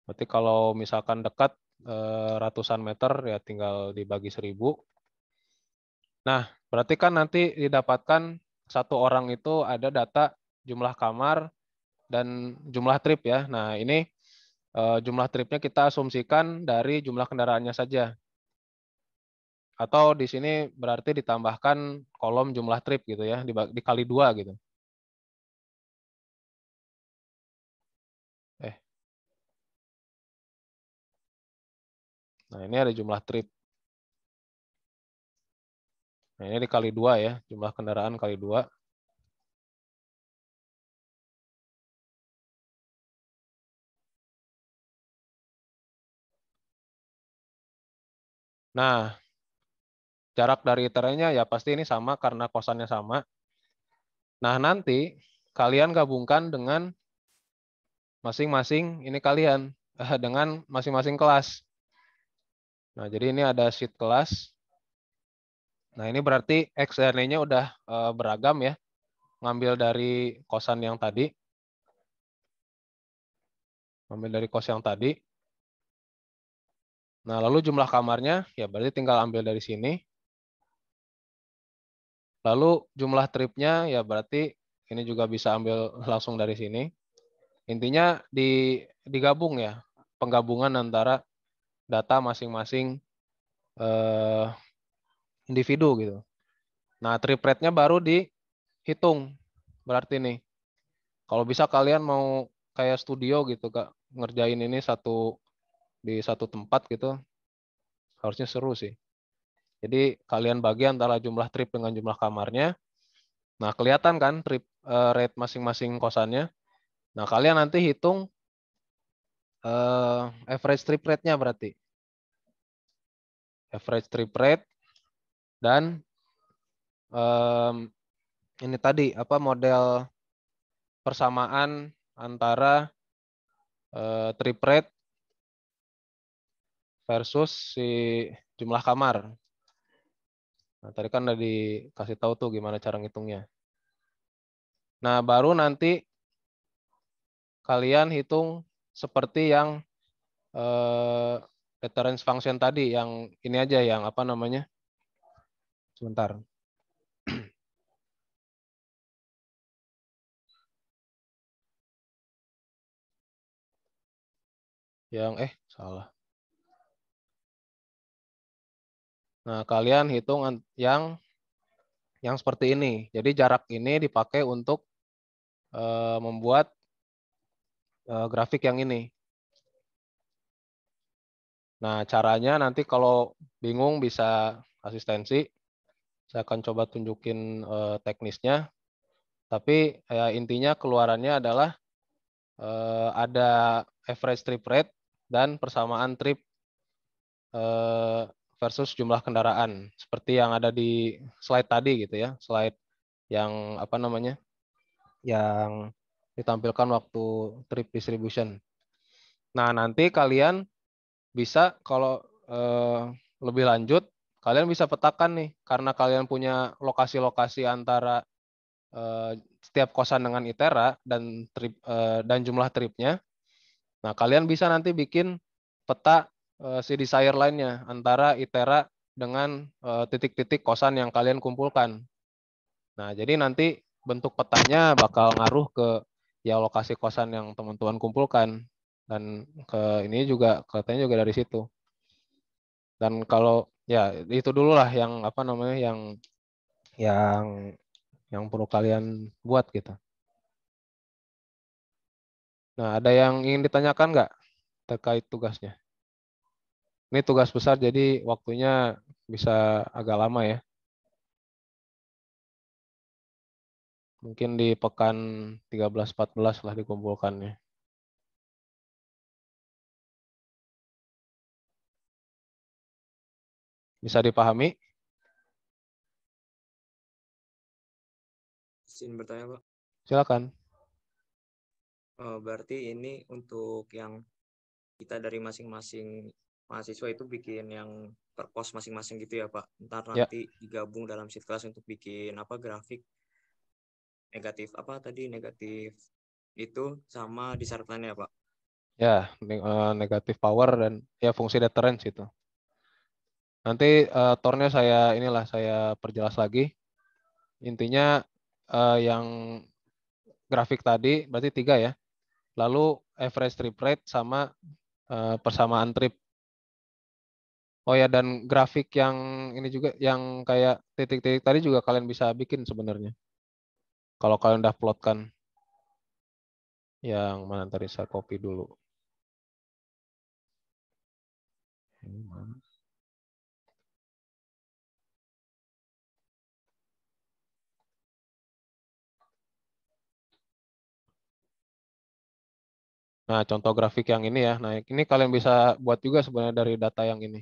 A: Berarti kalau misalkan dekat ratusan meter ya tinggal dibagi 1000. Nah, berarti kan nanti didapatkan satu orang itu ada data jumlah kamar dan jumlah trip ya. Nah, ini jumlah tripnya kita asumsikan dari jumlah kendaraannya saja. Atau di sini berarti ditambahkan kolom jumlah trip gitu ya, dikali 2 gitu. Nah, ini ada jumlah trip. Nah, ini dikali 2 ya, jumlah kendaraan kali 2. Nah, jarak dari iteranya ya pasti ini sama karena kosannya sama. Nah, nanti kalian gabungkan dengan masing-masing ini kalian dengan masing-masing kelas. Nah, jadi ini ada sheet kelas. Nah, ini berarti X dan Y-nya udah beragam ya. Ngambil dari kosan yang tadi. Ngambil dari kos yang tadi. Nah, lalu jumlah kamarnya ya berarti tinggal ambil dari sini. Lalu jumlah tripnya ya berarti ini juga bisa ambil langsung dari sini. Intinya digabung ya, penggabungan antara data masing-masing individu gitu. Nah, trip rate-nya baru dihitung. Berarti nih, kalau bisa kalian mau kayak studio gitu, Kak, ngerjain ini di satu tempat gitu, harusnya seru sih. Jadi kalian bagi antara jumlah trip dengan jumlah kamarnya. Nah, kelihatan kan trip rate masing-masing kosannya. Nah, kalian nanti hitung average trip rate-nya berarti. Average trip rate dan ini tadi apa model persamaan antara trip rate versus si jumlah kamar. Nah, tadi kan udah dikasih tahu tuh gimana cara ngitungnya. Nah, baru nanti kalian hitung seperti yang deterrence function tadi, yang ini aja, yang apa namanya? Sebentar. Yang salah. Nah, kalian hitung yang seperti ini. Jadi jarak ini dipakai untuk membuat grafik yang ini. Nah, caranya nanti kalau bingung bisa asistensi. Saya akan coba tunjukin teknisnya. Tapi intinya keluarannya adalah ada average trip rate dan persamaan trip versus jumlah kendaraan. Seperti yang ada di slide tadi gitu ya. Slide yang apa namanya? Yang ditampilkan waktu trip distribution. Nah, nanti kalian bisa kalau lebih lanjut, kalian bisa petakan nih, karena kalian punya lokasi-lokasi antara setiap kosan dengan ITERA dan dan jumlah tripnya. Nah, kalian bisa nanti bikin peta si desire line-nya antara ITERA dengan titik-titik kosan yang kalian kumpulkan. Nah, jadi nanti bentuk petanya bakal ngaruh ke ya lokasi kosan yang teman-teman kumpulkan, dan ke ini juga katanya juga dari situ. Dan kalau ya itu dulu lah yang apa namanya yang yang perlu kalian buat gitu. Nah, ada yang ingin ditanyakan nggak terkait tugasnya? Ini tugas besar, jadi waktunya bisa agak lama ya. Mungkin di pekan 13-14 lah dikumpulkannya. Bisa dipahami?
E: Izin bertanya, Pak.
A: Silakan.
E: Berarti ini untuk yang kita dari masing-masing mahasiswa itu bikin yang per pos masing-masing gitu ya, Pak. Ntar
A: Ya.
E: nanti digabung dalam sheet kelas untuk bikin apa grafik negatif apa tadi negatif itu sama disertannya, Pak.
A: Ya, negatif power dan ya fungsi deterrence itu. Nanti tornya saya perjelas lagi. Intinya yang grafik tadi berarti 3 ya. Lalu average trip rate sama persamaan trip. Oh ya, dan grafik yang ini juga yang kayak titik-titik tadi juga kalian bisa bikin sebenarnya. Kalau kalian udah plotkan. Yang mana tadi saya copy dulu. Nah, contoh grafik yang ini ya. Nah, ini kalian bisa buat juga sebenarnya dari data yang ini.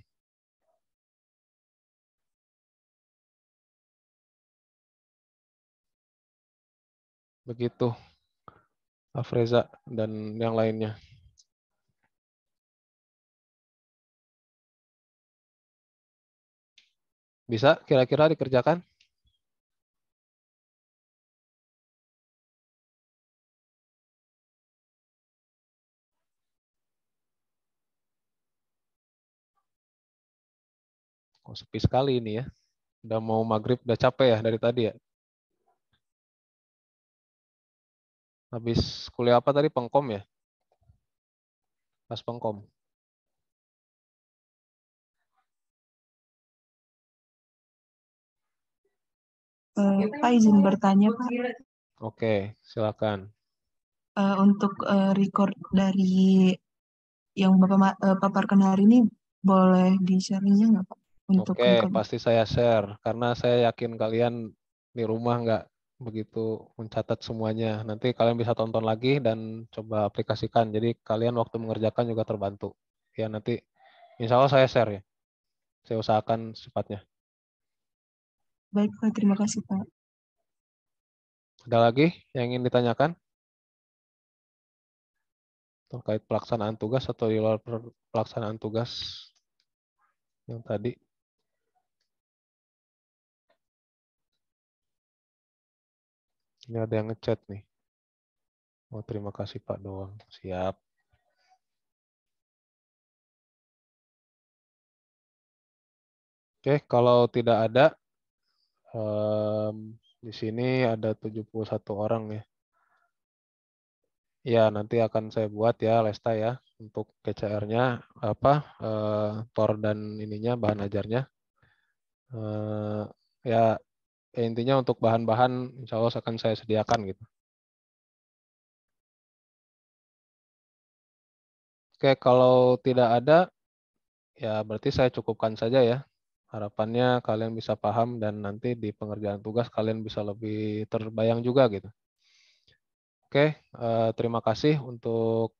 A: Begitu, Afreza dan yang lainnya. Bisa kira-kira dikerjakan? Kok sepi sekali ini ya. Udah mau maghrib, udah capek ya dari tadi ya. Habis kuliah apa tadi? Pengkom ya? Pas Pengkom.
H: Pak izin bertanya Pak,
A: Oke, silakan.
H: untuk record dari yang Bapak paparkan hari ini boleh di-sharing-nya nggak Pak? Untuk
A: Oke,
H: record.
A: pasti saya share karena saya yakin kalian di rumah nggak begitu mencatat semuanya. Nanti kalian bisa tonton lagi dan coba aplikasikan. Jadi kalian waktu mengerjakan juga terbantu. Ya nanti insya Allah saya share ya. Saya usahakan secepatnya.
H: Baik Pak, terima kasih Pak.
A: Ada lagi yang ingin ditanyakan? Terkait pelaksanaan tugas atau di luar pelaksanaan tugas yang tadi? Ini ada yang ngechat nih. Oh, terima kasih Pak doang. Siap. Oke, kalau tidak ada, di sini ada 71 orang ya. Ya, nanti akan saya buat ya, Lesta ya, untuk KCR-nya, TOR dan ininya, bahan ajarnya. Ya, intinya untuk bahan-bahan, insya Allah akan saya sediakan gitu. Oke, kalau tidak ada, ya berarti saya cukupkan saja ya. Harapannya kalian bisa paham dan nanti di pengerjaan tugas kalian bisa lebih terbayang juga gitu. Oke, terima kasih untuk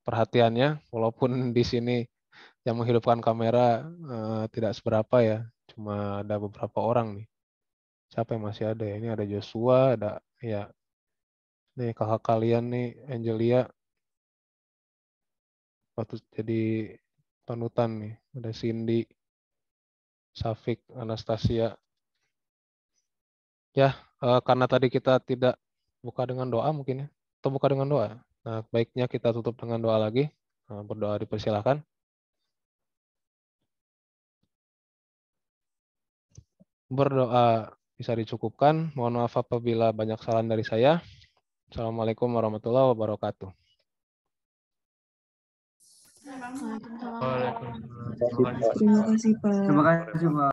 A: perhatiannya. Walaupun di sini yang menghidupkan kamera tidak seberapa ya, cuma ada beberapa orang nih. Siapa yang masih ada ya? Ini ada Joshua, ada ya, nih kakak kalian nih, Angelia, patut jadi panutan nih. Ada Cindy, Safik, Anastasia. Ya, karena tadi kita tidak buka dengan doa mungkin ya, atau buka dengan doa. Nah, baiknya kita tutup dengan doa lagi. Berdoa dipersilakan. Berdoa bisa dicukupkan. Mohon maaf apabila banyak saran dari saya. Assalamualaikum warahmatullahi wabarakatuh.
D: Waalaikumsalam.
H: Terima kasih Pak.
E: Terima kasih, Pak.